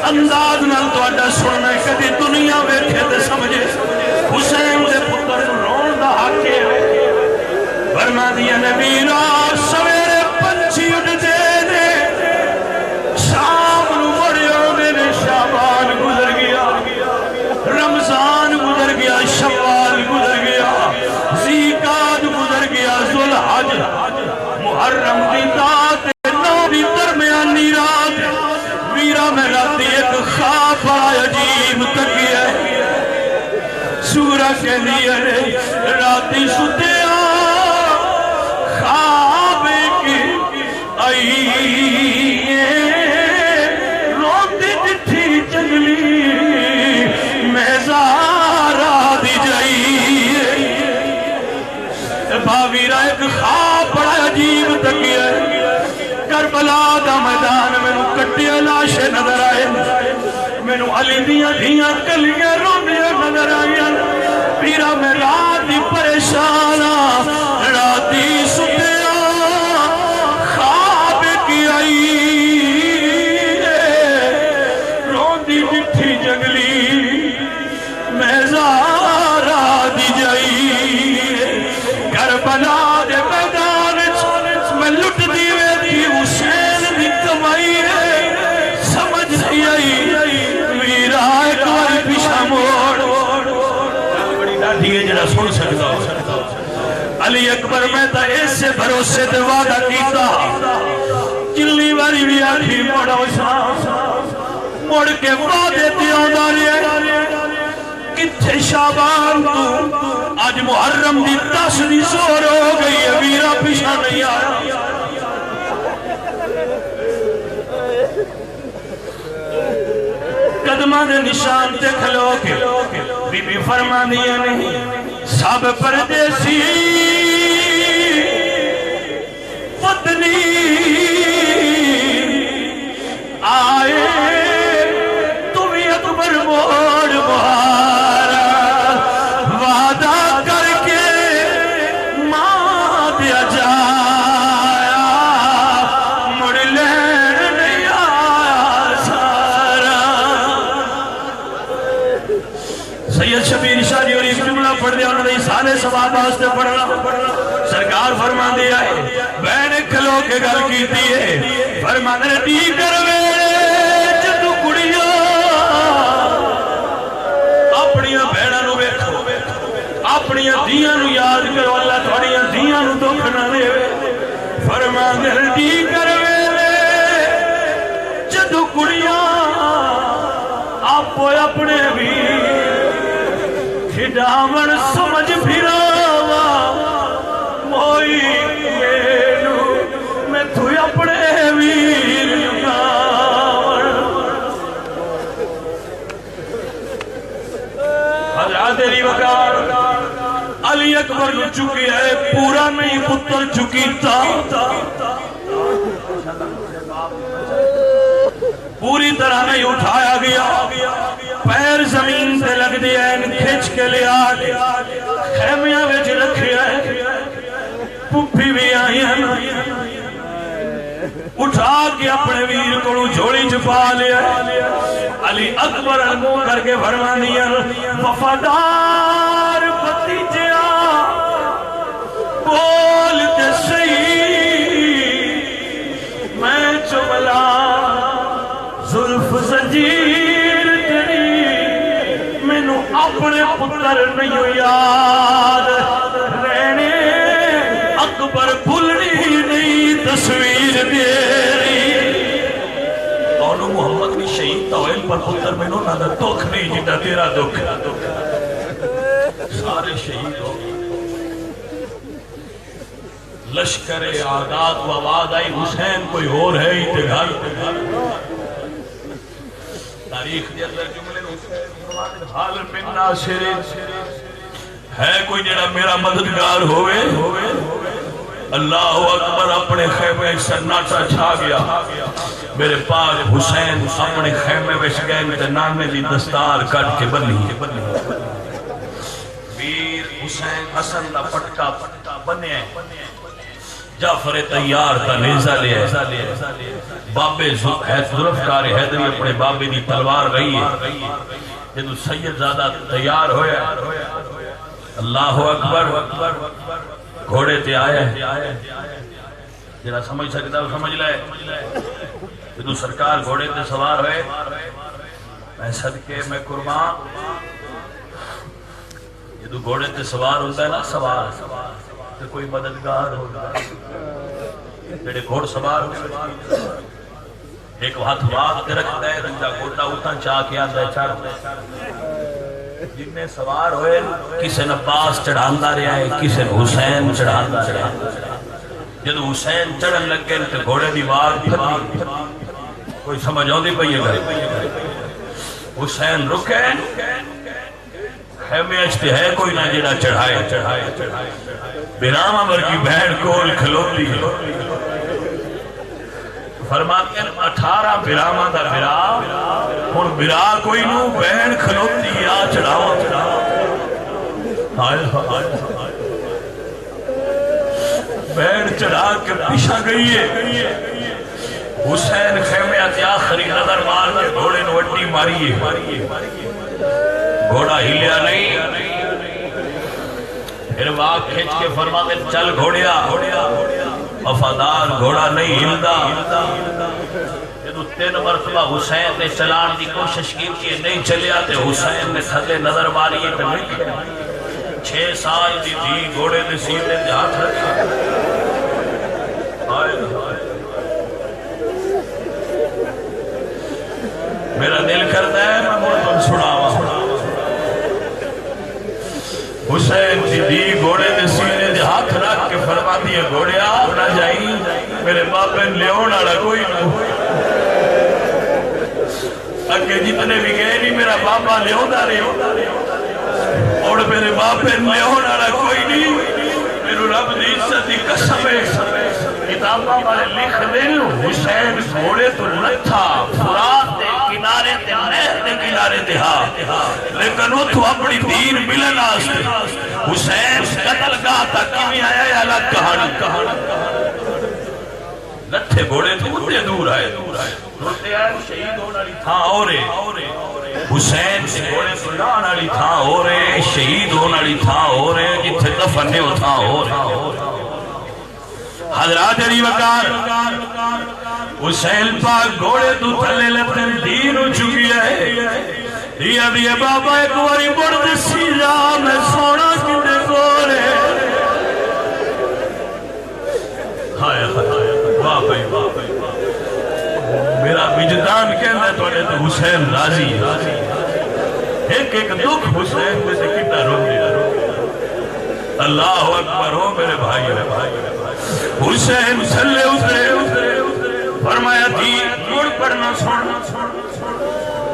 انداز نال تو اڈا سننا ہے کدی دنیا ویکھے تے سمجھے حسین دے پتر رون دا حق ہے فرما دیا نبی رات سویرے پنچھی اٹھتے نے شام نو بڑے ہوندے نے شعبان گزر گیا رمضان گزر گیا شوال گزر گیا میں راتی ایک خواب بڑا عجیب تکیا سورہ کے لیے راتی ستیا خواب کی آئی روتی جتھی جنگلی میزارہ دی جائی باویرہ ایک خواب بڑا عجیب تکیا کربلا دا میدان میں کٹیا لاشے نظر آئے میں علی دیاں دھیاں کلیاں روندیاں نظر آئیاں پیرا میں راتی پریشانا راتی ستیا خواب کی آئی روندی جتھی جنگلی میزارہ دی جائی کربلا دے میدان میں لٹ دیوے تھی حسین دی کمائی ہے سمجھ نہیں آئی میرا ایک بار پیچھا موڑ بڑی ڈاٹھی ہے جڑا سن سکتا علی اکبر میں تا ایسے بھروسے دے وعدہ کیتا چلی باری بھی آخی موڑا موڑ کے وعدے دیوں دارے کتھے شابان تو آج محرم دی 10 دی زور ہو گئی ہے میرا پیچھا نہیں آیا قدمہ دے نشان تے کھلو کے بی بی فرما دیا نہیں سب پردیسی وطنی آئے تمہیں اکبر موڑ مہارا وعدہ کر کے ماں دیا جایا مڑ لین نہیں آیا سارا سید شبیر شاہ جی اور ایک جملہ پڑھ دیا انہوں نے سارے سواب آستے پڑھنا سرکار فرما دیا ہے بہن کھلو کے گھر کی دیئے فرما نے دی کر میرے جدو کڑیا اپنیاں بہنہ نو بیٹھو اپنیاں دیاں نو یاد کرو اللہ تھوڑیاں دیاں نو دکھ نہ دے فرما نے دی کر میرے جدو کڑیا آپ اپنے بھی کھڈامن سمجھ پھراوا موئی مینو میں تو اپنے ویر لگاون حضرات علی وقار علی اکبر کو چکی ہے پورا نہیں پتر چکی تھا پوری طرح نہیں اٹھایا گیا پیر زمین سے لگ دیا ان کھچ کے لیا خیمیاں ویچ رکھیا ہے پپھی بھی آئی ہیں اٹھا کے اپنے ویر کو جھوڑی چھپا لیا علی اکبر انگو کر کے فرما دیا وفادار بھتیجیا بولتے صحیح میں چملا زلف زنجیر تیری مینو اپنے پتر نہیں یاد رہنے اکبر بھولنی نہیں تصویر تیری دونوں محمد کی شہید تویل پر پتر مینو نہ دکھ نہیں جیتا تیرا دکھ سارے شہید ہو لشکر آداد و آباد آئی حسین کوئی اور ہے ہی تے گھر تاریخ دے اندر جملے حال من ناصر ہے کوئی جڑا میرا مددگار ہوئے اللہ اکبر اپنے خیمے سناٹا چھا گیا میرے پاک حسین اپنے خیمے ویش گئے تے نانے دی دستار کٹ کے بنی ویر حسین حسن دا پٹکا بنے جعفر تیار تا نیزہ لے بابے ذوالفقار حیدری اپنے بابے دی تلوار رہی ہے جدو سید زادہ تیار ہویا اللہ اکبر گھوڑے تے آئے جنہا سمجھ سکتا ہے سمجھ لائے جدو سرکار گھوڑے تے سوار ہوئے میں صدقے میں قربان جدو گھوڑے تے سوار ہوتا ہے نا سوار کہ کوئی مددگار ہوگا جڑے گھوڑ سوار ہوئے ایک ہاتھ وات رکھتا ہے دوجا گوڈا اتنا چاہ کے آتا ہے چڑھ جن سوار ہوئے کسی نے عباس چڑھاندا رہا ہے کسی نے حسین چڑھاندا رہا ہے جب حسین چڑھن لگے تو گھوڑے دی وار پھری کوئی سمجھ آؤں دی پئی ہے حسین رکے خیمے اچھتے ہے کوئی نہ جڑا چڑھائے برام امر کی بہن کول کھلوتی فرماتے ہیں 18 برامہ دا برا ہن برا کوئی نو بہن کھلوتی آ چڑھاؤ بہن چڑھا کے پیچھا گئی ہے حسین خیمے آتی آخری نظر مار کے گھوڑے نو وٹی ماری ہے گھوڑا ہلیا نہیں پھر واق کھچ کے فرماتے چل گھوڑیا وفادار گھوڑا نہیں ہلدا جدو 3 مرتبہ حسین نے چلان دی کوشش کی کہ نہیں چلیا تے حسین نے تھلے نظر ماری ہے تو نہیں 6 سال دی تھی گھوڑے دے سینے دے ہاتھ رکھا میرا دل کرتا ہے میں مردن سناوا حسین دی گھوڑے دے سینے دے ہاتھ رکھ کے فرما دیے گھوڑے آپ نہ جائیں میرے باپے لیون آڑا کوئی نہ اگے جتنے بھی گئے نہیں میرا باپا لیون آ رہے اور میرے باپے لیون آڑا کوئی نہیں میرے رب دی عزت دی قسم ہے کتابہ والے لکھ دل حسین گھوڑے تو لٹھا فرات دے کنارے تے نہر دے کنارے تے ہاں لیکن وہ تو اپنی دین ملن آستے حسین قتل گاہ تک کیویں آیا ہے الگ کہانی لٹھے گھوڑے تو اتنے دور آئے روتے آئے شہید ہونا لی تھا اورے حسین سے گھوڑے تو لانا لی تھا اورے شہید ہونا لی تھا اورے جتھے دفنے ہو تھا اورے حضرات علی وقار حسین پاک گھوڑے تو تھلے لتن دین ہو چکی ہے دیا دیا بابا ایک واری برد سیجا میں سونا کنے گھوڑے ہائے ہائے میرا وجدان کہنا ہے تو حسین راضی ایک ایک دکھ حسین میں سے کتنا رو دیا اللہ اکبر ہو میرے بھائی حسین سلے اترے فرمایا تھی گھوڑ پڑنا سوڑنا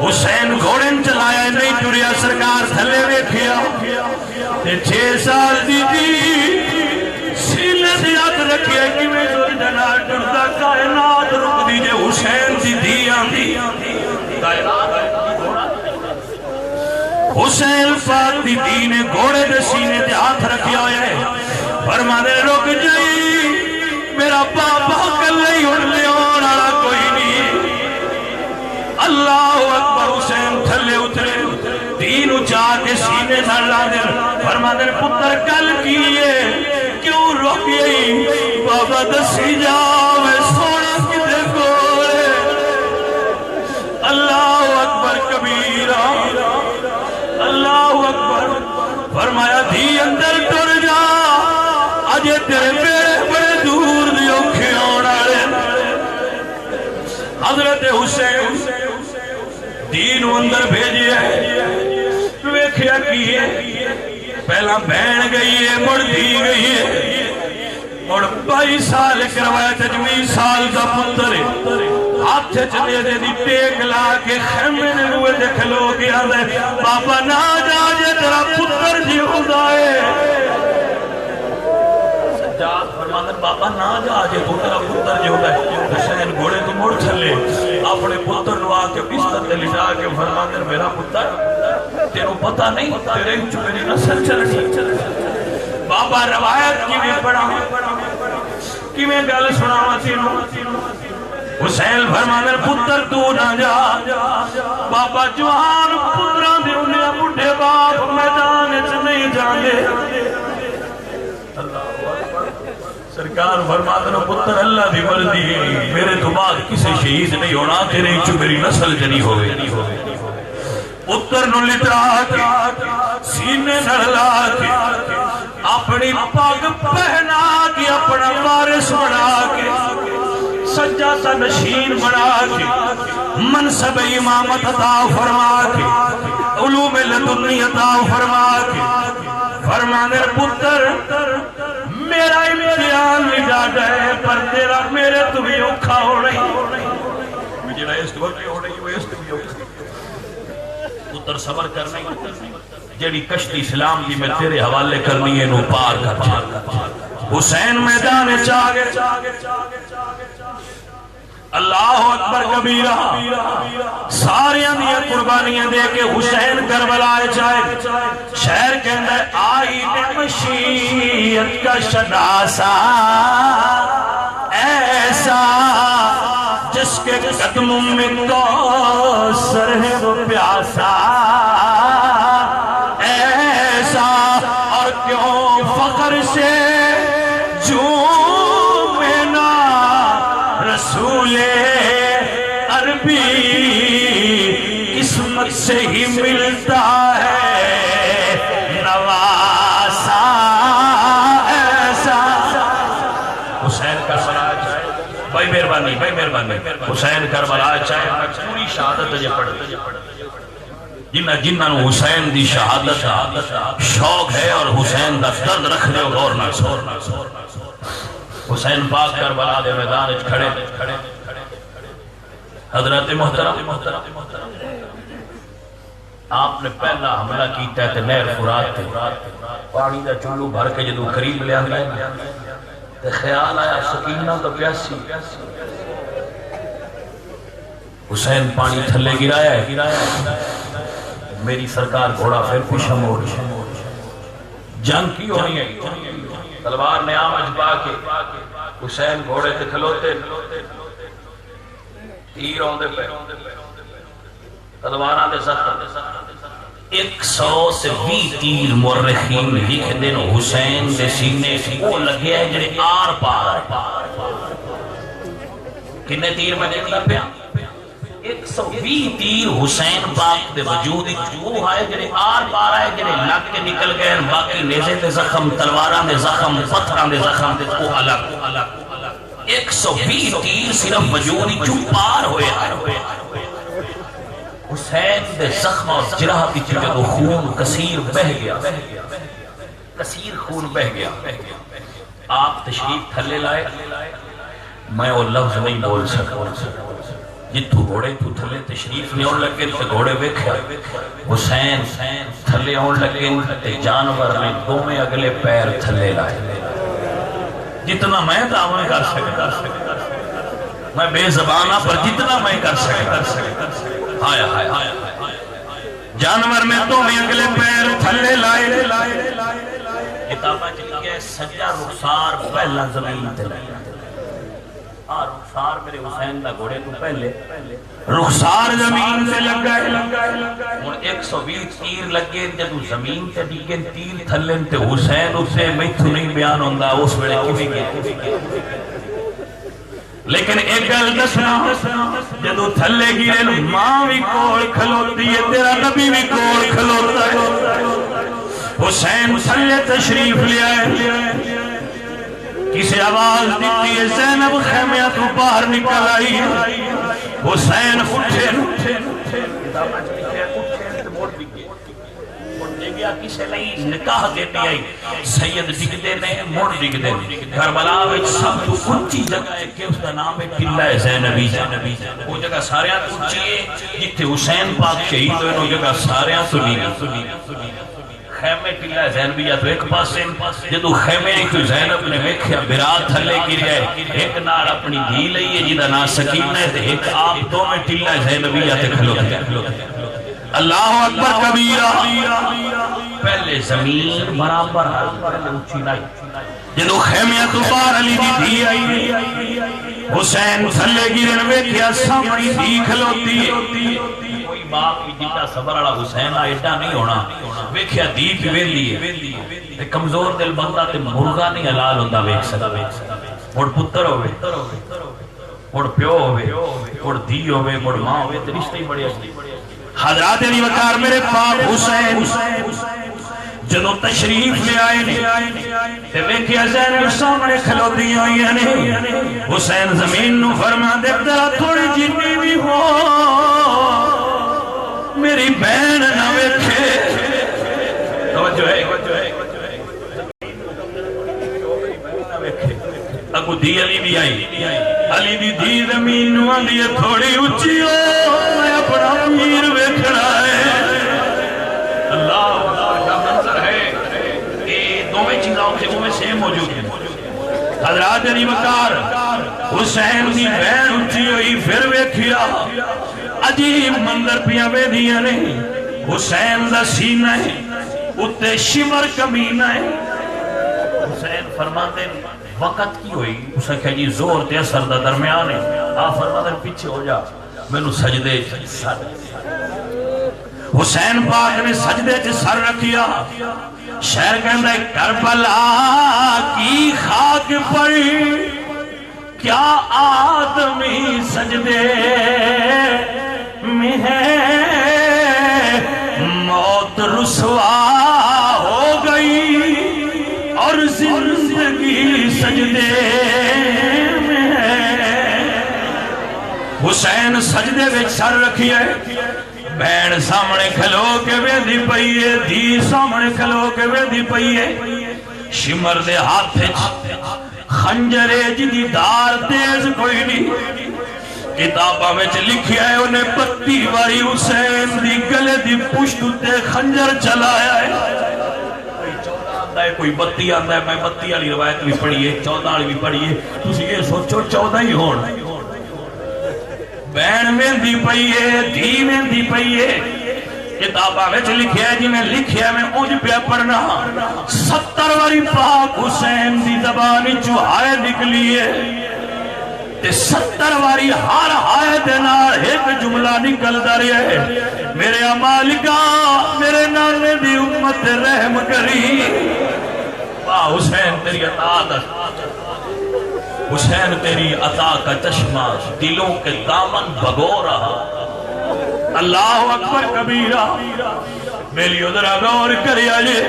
حسین گھوڑن چلایا نہیں ٹریا سرکار تھلے ویکھیا 6 سال دی تھی سینے سے یاد رکھیا کہ میں جو جنا ٹرتا کائنات رک دیجئے حسین دی دیاں دی حسین پاک دی دین گھوڑے دے سینے دے ہاتھ رکھیا ہے فرمانے رک جائی میرا پاپا کل نہیں اڑ لے آنا کوئی نہیں اللہ اکبر حسین تھلے اترے دین اچھا کے سینے سے لا دے فرمانے پتر کل کیے کیوں رک گئی بابا دسی جا میں سونا کدے گھوڑے اللہ اکبر کبیرہ اللہ اکبر فرمایا دھی اندر ٹر جا آجے تیرے بیڑے بڑے دور دیو کھیونا رہے حضرت حسین دین اندر بھیجئے ویکھیا کیے پہلا بہن گئی ہے مڑ دی گئی ہے اور 22 سال کروایا 25 سال کا پتر ہاتھ چلے دے دی ٹیک لا کے خیمے نے روئے دے کھلو گیا دے بابا نہ جا جے تیرا پتر جی ہوتا ہے سجاد فرمانے بابا نہ جا جے تیرا پتر جی ہوتا ہے حسین گھوڑے تو مڑ چلے اپنے پتر نو آ کے بستر تے لٹا کے فرمانے میرا پتر تیروں پتہ نہیں تیرے جو میری نسل چلنی بابا روایت کی بھی پڑھا کی میں گل سنا تینوں حسین فرمانے پتر تو نہ جا بابا جوان پتران دے انہیں بڑھے باپ میدان چ نہیں جانے سرکار فرماتے ہیں پتر اللہ دی مرضی ہے میرے تو بعد کسی شہید نہیں ہونا تیرے چو میری نسل جنی ہوئے پتر نو لٹا کے سینے نڑلا کے اپنی پاگ پہنا کے اپنا وارث بنا کے سجادہ نشین بنا کے منصب امامت عطا فرما کے علوم لدنی عطا فرما کے فرمانے پتر میرا امتحان نہیں جاتا ہے پر تیرا میرے تو بھی اوکھا ہو رہی جڑا اس وقت ہو رہی وہ اس تو بھی اوکھا پتر صبر کرنے جڑی کشتی اسلام دی میں تیرے حوالے کرنی ہے نو پار کر حسین میدان چاگے اللہ اکبر کبیرہ ساریاں دیا قربانیاں دے کے حسین کربلا چاہے شہر کے اندر آئی نے مشیت کا شناسا ایسا جس کے قدموں میں کوثر ہے وہ پیاسا ایسا اور کیوں فخر سے جھومنا رسول عربی قسمت سے ہی ملتا ہے نواسا ایسا حسین کربلا چاہے بھائی مہربانی حسین کربلا چاہے پوری شہادت تجھے پڑھ جنہ حسین دی شہادت شوق ہے اور حسین دا درد رکھ دے غور نہ حسین پاک کربلا دے میدان کھڑے حضرت محترم آپ نے پہلا حملہ کیتا ہے نہر فرات تے پانی دا چولو بھر کے جدو قریب لیا تے خیال آیا سکینہ تو پیاسی حسین پانی تھلے گرایا ہے میری سرکار گھوڑا پھر پیچھے موڑ جنگ کی ہونی ہے تلوار نے آمج پا کے حسین گھوڑے تے کھلوتے تیر ہوندے پہ تلواراں دے زخم 120 تیر مورخین لکھ دین حسین دے سینے وہ لگے ہیں جنہیں آر پار کنے تیر میں نکلا پیا 120 تیر حسین پاک دے وجود جو ہے جنہیں آر پار ہے جنہیں لگ کے نکل گئے باقی نیزے دے زخم تلواراں دے زخم پتھراں دے زخم دے وہ الگ 120 تیر صرف وجود جو پار ہوئے ہیں حسین دے زخم اور جرح کی جگہ خون کثیر بہ گیا کثیر خون بہ گیا آپ تشریف تھلے لائے میں وہ لفظ نہیں بول سکا جتو گھوڑے تو تھلے تشریف نہیں ہون لگے تو گھوڑے ویکھیا حسین تھلے ہون لگے تے جانور نے دو میں اگلے پیر تھلے لائے جتنا میں تعاون کر سکتا میں بے زبانہ پر جتنا میں کر سکتا آیا جانور میں تو میں اگلے پیر تھلے لائے کتابہ چلی گئے سجا رخسار پہلا زمین تے لائے رخسار میرے حسین دا گھوڑے تو پہلے رخسار زمین سے لگ گئے 120 تیر لگے جدو زمین تے ڈگے تیر تھلن تے حسین اسے میتھو نہیں بیان ہوندہ اس ویلے کیویں گئے لیکن ایک گل دسنا جدو تھلے گرے ماں بھی کول کھلوتی ہے تیرا نبی بھی کول کھلوتا ہے حسین تھلے تشریف لیا ہے کسی آواز دیتی ہے زینب خیمیہ تو باہر نکل آئی حسین اٹھے کسے نہیں نکاح دیتی آئی سید ڈگ دینے موڑ ڈگ دینے کربلا وچ سب تو اونچی جگہ ہے کہ اس کا نام ہے قلعہ زینبی وہ جگہ سارے تو اونچی ہے جتھے حسین پاک شہید ہوئے وہ جگہ سارے تو نہیں خیمے قلعہ زینبیہ تو ایک پاسے جدو خیمے ایک زینب نے ویکھیا برات تھلے گر گئے ایک نار اپنی دھی لئی ہے جدا نا سکینہ ہے ایک آپ دو میں قلعہ زینبیہ تے کھلوتے ہیں اللہ اکبر کبیرہ پہلے زمین برابر پہلے اونچی نہیں جدو خیمیہ تو بار علی دی دھی آئی حسین تھلے گرن ویکھیا سامنی دھی کھلوتی ہے کوئی باپ کی جتا صبر والا حسین ایڈا نہیں ہونا ویکھیا دھی پی ویلی ہے کمزور دل بندہ تے مرغا نہیں حلال ہوندا ویکھ سکدا مڑ پتر ہوے مڑ پیو ہوے مڑ دھی ہوے مڑ ماں ہوے تے رشتے ہی بڑے حضرات علی وقار میرے پاک حسین جدو تشریف لے آئے تے ویکھیا زینب سامنے کھلوتی ہوئی نے حسین زمین نو فرما دے تیرا تھوڑی جنی بھی ہو میری بہن نہ ویکھے توجہ ہے اگو دی علی بھی آئی علی دی دی زمین نو آندی تھوڑی اچھی ہو میں اپنا پیر ویکھنا ہے اللہ کیا منظر ہے یہ دونوں چیزوں میں سے موجود ہیں حضرات علی وقار حسین دی بہن اچھی ہوئی پھر ویکھیا عجیب منظر پیا بے دیا نہیں حسین دا سینہ ہے اتے شمر کمینہ ہے حسین فرماتے وقت کی ہوئی اسے کہا جی زور تے اثر دا درمیان ہے آپ فرماتے پیچھے ہو جا میں نو سجدے سر حسین پاک نے سجدے سر رکھیا شہر کہندہ ہے کربلا کی خاک پر کیا آدمی سجدے میں ہے موت رسوا ہو گئی اور زندگی سجدے میں ہے حسین سجدے وچ سر رکھی ہے بہن سامنے کھلو کے ویندی پئی ہے دھی سامنے کھلو کے ویندی پئی ہے شمر دے ہاتھ خنجر جدی دار تیز کوئی نہیں کتابہ میں لکھیا ہے انہیں 32 باری حسین دی گلے دی پشت تے خنجر چلایا ہے کوئی 32 آندہ ہے میں 32 والی روایت بھی پڑھی ہے 14 والی بھی پڑھی ہے تسی یہ سوچو 14 ہی ہون بہن ویندی پئی ہے دھی ویندی پئی ہے کتابہ میں لکھیا ہے جی میں لکھیا ہے میں اونج پہ پڑھنا 70 باری پاک حسین دی زبانی چوہائے نکلی ہے تے 70 باری ہر آئے دینار ایک جملہ نکل در ہے میرے مالکہ میرے نانے دی امت رحم کری واہ حسین تیری عطا حسین تیری عطا کا چشمہ دلوں کے دامن بھگو رہا اللہ اکبر کبیرہ میری ادھرا غور کری آجے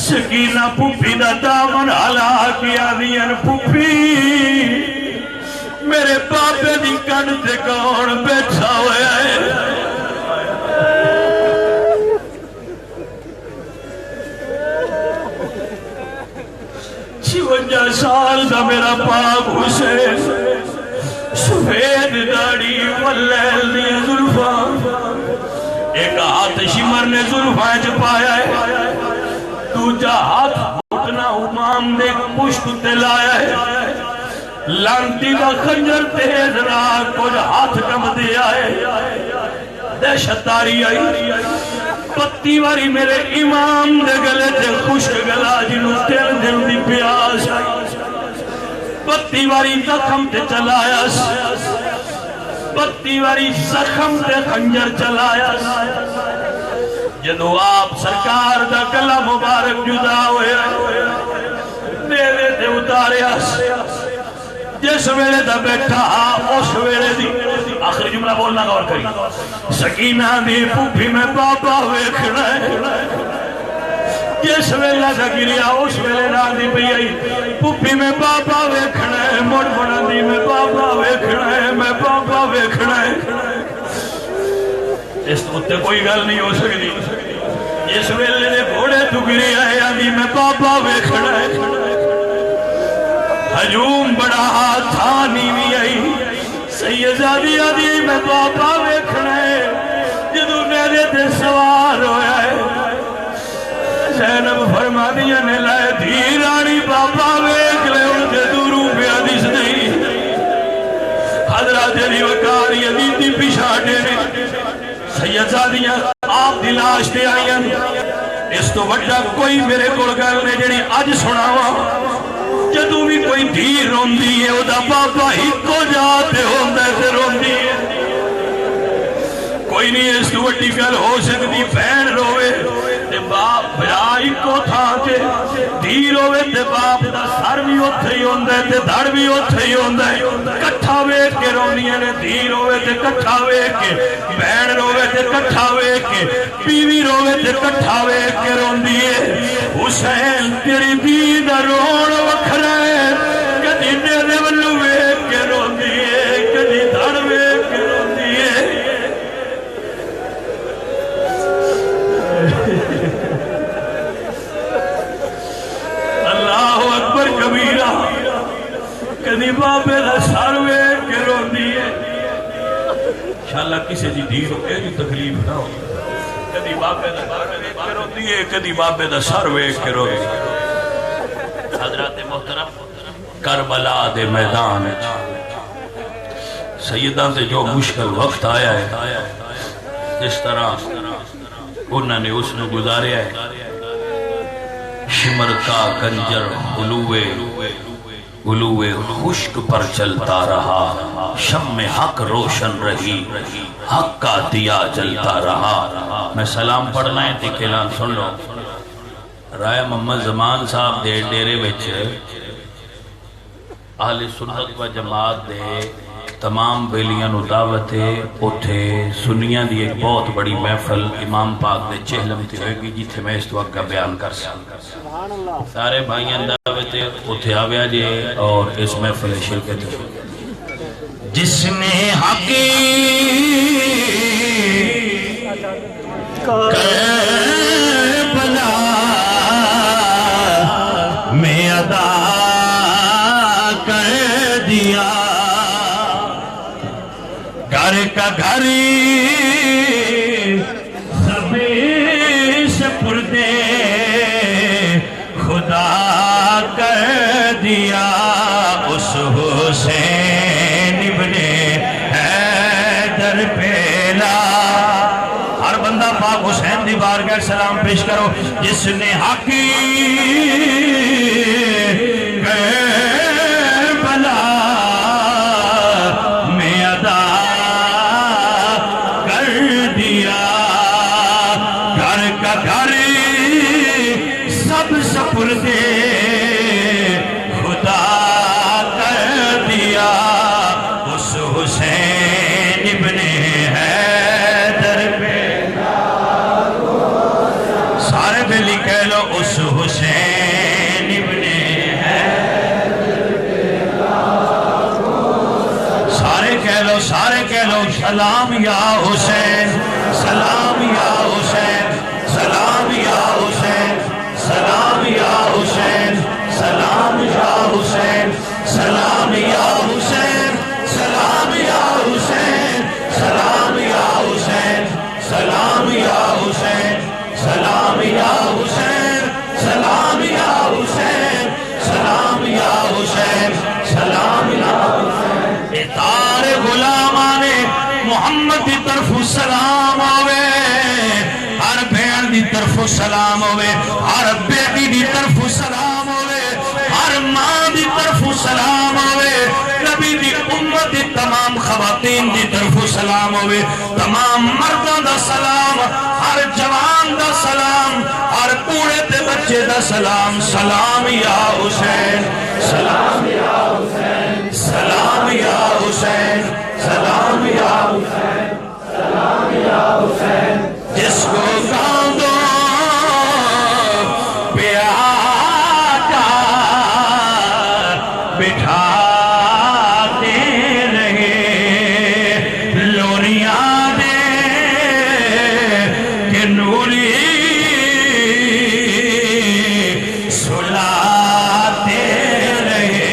سکینہ پھوپی دا دامن ہلا کیا دین پھوپی میرے پاپے دی کن تے کون بیٹھا ہویا ہے 56 سال دا میرا پاک حسین سفید داڑی واللیل دی ظلفاں ایک ہاتھ شمر نے ظلفاں چپایا ہے دوجہ ہاتھ گھٹنا امام دے پشت تلایا ہے لانتی دا خنجر تیز راہ کچھ ہاتھ کم دیا ہے دہشت آری آئی 32 باری میرے امام دے گلے تے خوش گلا جنہوں تیل دل دی پیاس 32 باری زخم تے چلایا 32 باری زخم تے خنجر چلایا جدو آپ سرکار دا گلا مبارک جدا ہوئے میرے تے اتاریا جس ویلے دا بیٹھا اس ویلے دی آخری جملہ بولنا غور کری سکینہ دی پھوپھی میں بابا ویکھنا ہے جس ویلے دا گریا اس ویلے نہ دی پئی آئی پھوپھی میں بابا ویکھنا ہے مڑ مڑا دی میں بابا ویکھنا ہے میں بابا ویکھنا ہے اس تے کوئی گل نہیں ہو سکتی جس ویلے دے گھوڑے تو گریا ہے آدھی میں بابا ویکھنا ہے ہجوم بڑا تھانی بھی آئی سیدزادی آدھی میں بابا ویکھنا ہے جدو میرے تے سوار ہویا ہے زینب فرما دیا نے لائے دھی رانی بابا ویکھ لے ان کے دوروں پہ حدیث نہیں حضرات علی وقار یزیدی پیشاٹے نے سیدزادیاں آپ دلاش دے آئیں اس تو وجہ کوئی میرے کول گل نے جڑی اج سناوا جدو بھی کوئی دھی روندی ہے او دا بابا ہی کو جاتے ہوندے سے روندی ہے کوئی نہیں اس تو وٹی گل ہو سکتی بہن روے تے باپ برائی کو تھا تے دیر ہوئے تے باپ دا سر بھی اتھے ہی ہوندے تے دھڑ بھی اتھے ہی ہوندے کٹھا ویک کے رونیاں نے دیر ہوئے تے کٹھا ویک کے بہن روے تے کٹھا ویک کے بیوی روے تے کٹھا ویک کے روندیے حسین تیری دید روڑ وکھرے کدی میرے ولو ویک کے روندیے کدی دھڑ ویک کے روندیے اللہ اکبر کبیرہ کدی بابے دا سر ویک کے روندیے انشاءاللہ کسی دی دیر ہو اے جو تکلیف نہ ہو کدی بابے دا سر ویک کے روندیے کدی بابے دا سر ویک کے روندیے حضرات محترم کربلا دے میدان سیدہ سے جو مشکل وقت آیا ہے جس طرح انہوں نے اس نے گزاریا ہے شمر کا کنجر علوے خشک پر چلتا رہا شم حق روشن رہی حق کا دیا جلتا رہا میں سلام پڑھنا ہے تھی اعلان سن لو رائے محمد زمان صاحب دے ڈیرے وچ اہل سنت و جماعت دے تمام بیلیاں نو دعوت ہے اتھے سنیاں دی ایک بہت بڑی محفل امام پاک دے چہلم تے ہوئے گی جتھے میں اس وقت کا بیان کر سکتا سارے بھائیاں دعوت ہے اتھے آویا جے اور اس محفل شرکت ہے جس نے حقی کربلا میں ادا کر دیا گھر کا گھری سبھی سپردے خدا کر دیا اس حسین ابن حیدر پہلا ہر بندہ پاک حسین دی بارگاہ سلام پیش کرو جس نے حقی کربلا میں ادا کر دیا گھر کا گھر سب سپردے خدا کر دیا اس حسین ابن حیدر پہ سارے بیلی کہہ لو اس حسین ابن سارے کہہ لو سلام یا حسین سلام یا حسین سلام یا حسین سلام یا حسین سلام یا حسین سلام یا حسین سلام یا حسین سلام یا حسین سلام یا حسین سلام یا حسین سلام یا حسین سلام یا حسین سلام یا حسین تارے غلامان محمد دی طرف سلام آوے ہر بھین دی طرف سلام آوے ہر بیٹی دی طرف سلام آوے ہر ماں دی طرف سلام آوے نبی دی امت دی تمام خواتین دی طرف سلام آوے تمام مردوں دا سلام ہر جوان دا سلام ہر کوڑے تے بچے دا سلام سلام یا حسین سلام یا حسین سلام یا حسین سلام یا حسین سلام یا حسین جس کو کاندوں پہ آقا بٹھاتے رہے لونیاں دے کہ نوری سلاتے رہے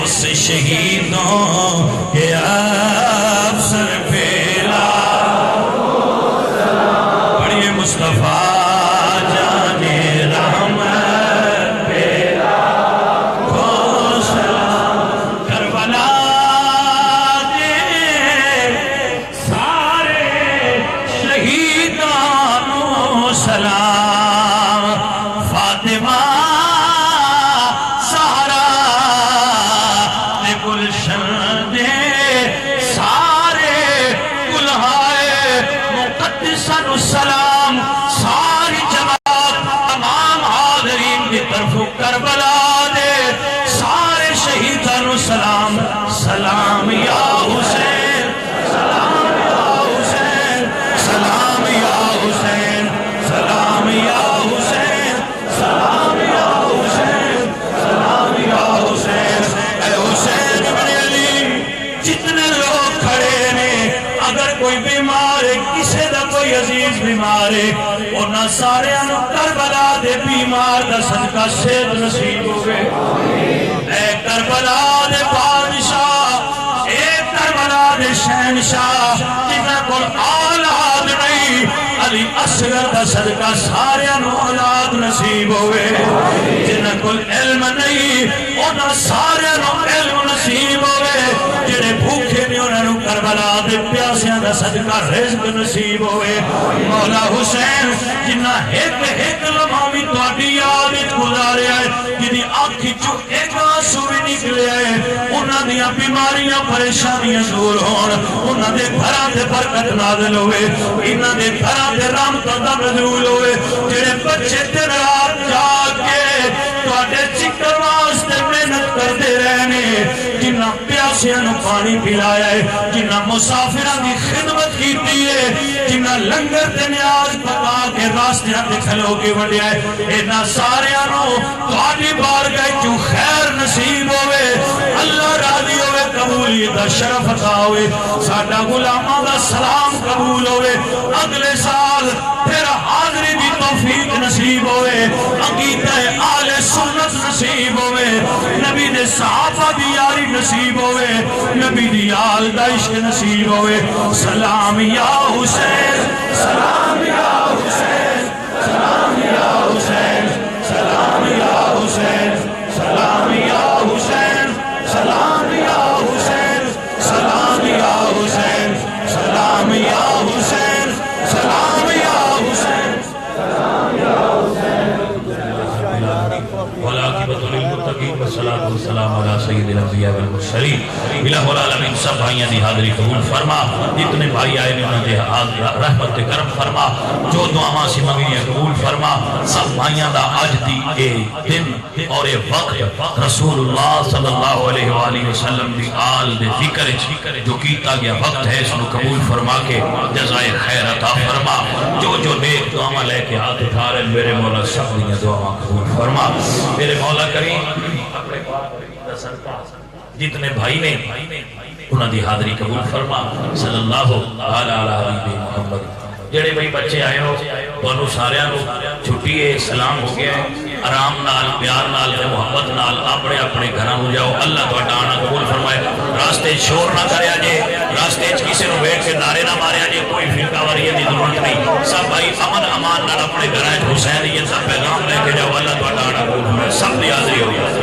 اس شہیدوں کے افسر پھیلا پڑھئے مصطفیٰ جانے رحمت پھیلا کو سلام کربلا دے سارے شہیدانوں سلام فاطمہ سہرا دے گلشن دے سارے کلہائے مقدسن السلام بیمار ہے کسے دا کوئی عزیز بیمار ہے انہاں سارے انو کربلا دے بیمار دا صدقہ صحت نصیب ہوئے اے کربلا دے بادشاہ اے کربلا دے شہنشاہ جنہ کو اولاد نہیں علی اصغر دا صدقہ سارے انو اولاد نصیب ہوئے جنہ کو علم نہیں انہاں سارے انو علم نصیب ہوئے جنہیں بھوکے نہیں انہوں کربلا دے پیاسیاں دا صدقہ رزق نصیب ہوئے مولا حسین جنہ ایک لمحہ تو اڈی آدت گزارے آئے جنہی آنکھی چو ایک آنسو بھی نکلے آئے انہوں دیا بیماریاں پریشانیاں دور ہون انہوں دے گھران دے برکت نازل ہوئے انہوں دے گھران دے رحمت دا نزول ہوئے جنہیں بچے دن رات جاگے تو اڈے چکر واسطے محنت کر دے رہنے جنہ پیاسیاں نو پانی پلایا ہے جنہ مسافران دی خدمت کیتی ہے جنہ لنگر تے نیاز پکا کے راستیاں تے کھلو کے وڈیا ہے اینا سارے آنو تواڈی بارگاہ چوں خیر نصیب ہوئے اللہ راضی ہوئے قبولیت دا شرف عطا ہوئے ساڈا غلاماں دا سلام قبول ہوئے اگلے سال پھر حاضری دی توفیق نصیب ہوئے عقیدہ آل سنت نصیب ہوئے نبی دے صحابہ دی یاری نصیب ہوئے نبی دی آل دا عشق نصیب ہوئے سلام یا حسین سلام یا حسین سلام یا حسین سلام یا حسین سلام یا حسین سلام یا حسین سلام یا حسین سلام یا حسین سلام یا حسین سلام یا حسین والعاقبۃ للمتقین والصلاۃ والسلام علی سید الانبیاء والمرسلین الہ العالمین سب بھائیاں دی حاضری قبول فرما جتنے بھائی آئے نے انہوں نے رحمت کرم فرما جو دعاواں سی منگیاں قبول فرما سب بھائیاں دا آج دی اے دن اور اے وقت رسول اللہ صلی اللہ علیہ وآلہ وسلم دی آل دے ذکر جو کیتا گیا وقت ہے اس نے قبول فرما کے جزائے خیر عطا فرما جو نیک دعاواں لے کے ہاتھ اٹھا رہے میرے مولا سب دیاں دعاواں قبول فرما میرے مولا کریم اپنے پاک صدقہ جتنے بھائی نے انہاں دی حاضری قبول فرما صلی اللہ علیہ محمد جڑے بھائی بچے آئے ہو دونوں سارے چھٹی ہے سلام ہو گیا ہے آرام نال پیار نال محبت نال اپنے اپنے گھراں ہو جاؤ اللہ تو آنا قبول فرمائے راستے شور نہ کریا جے راستے کسی نو بیٹھ کے نعرے نہ ماریا جے کوئی فرقہ واریہ دی ضرورت نہیں سب بھائی امن امان نال اپنے گھراں حسین یہ سب پیغام لے کے جاؤ اللہ تو آنا قبول فرمائے سب دی حاضری ہو گیا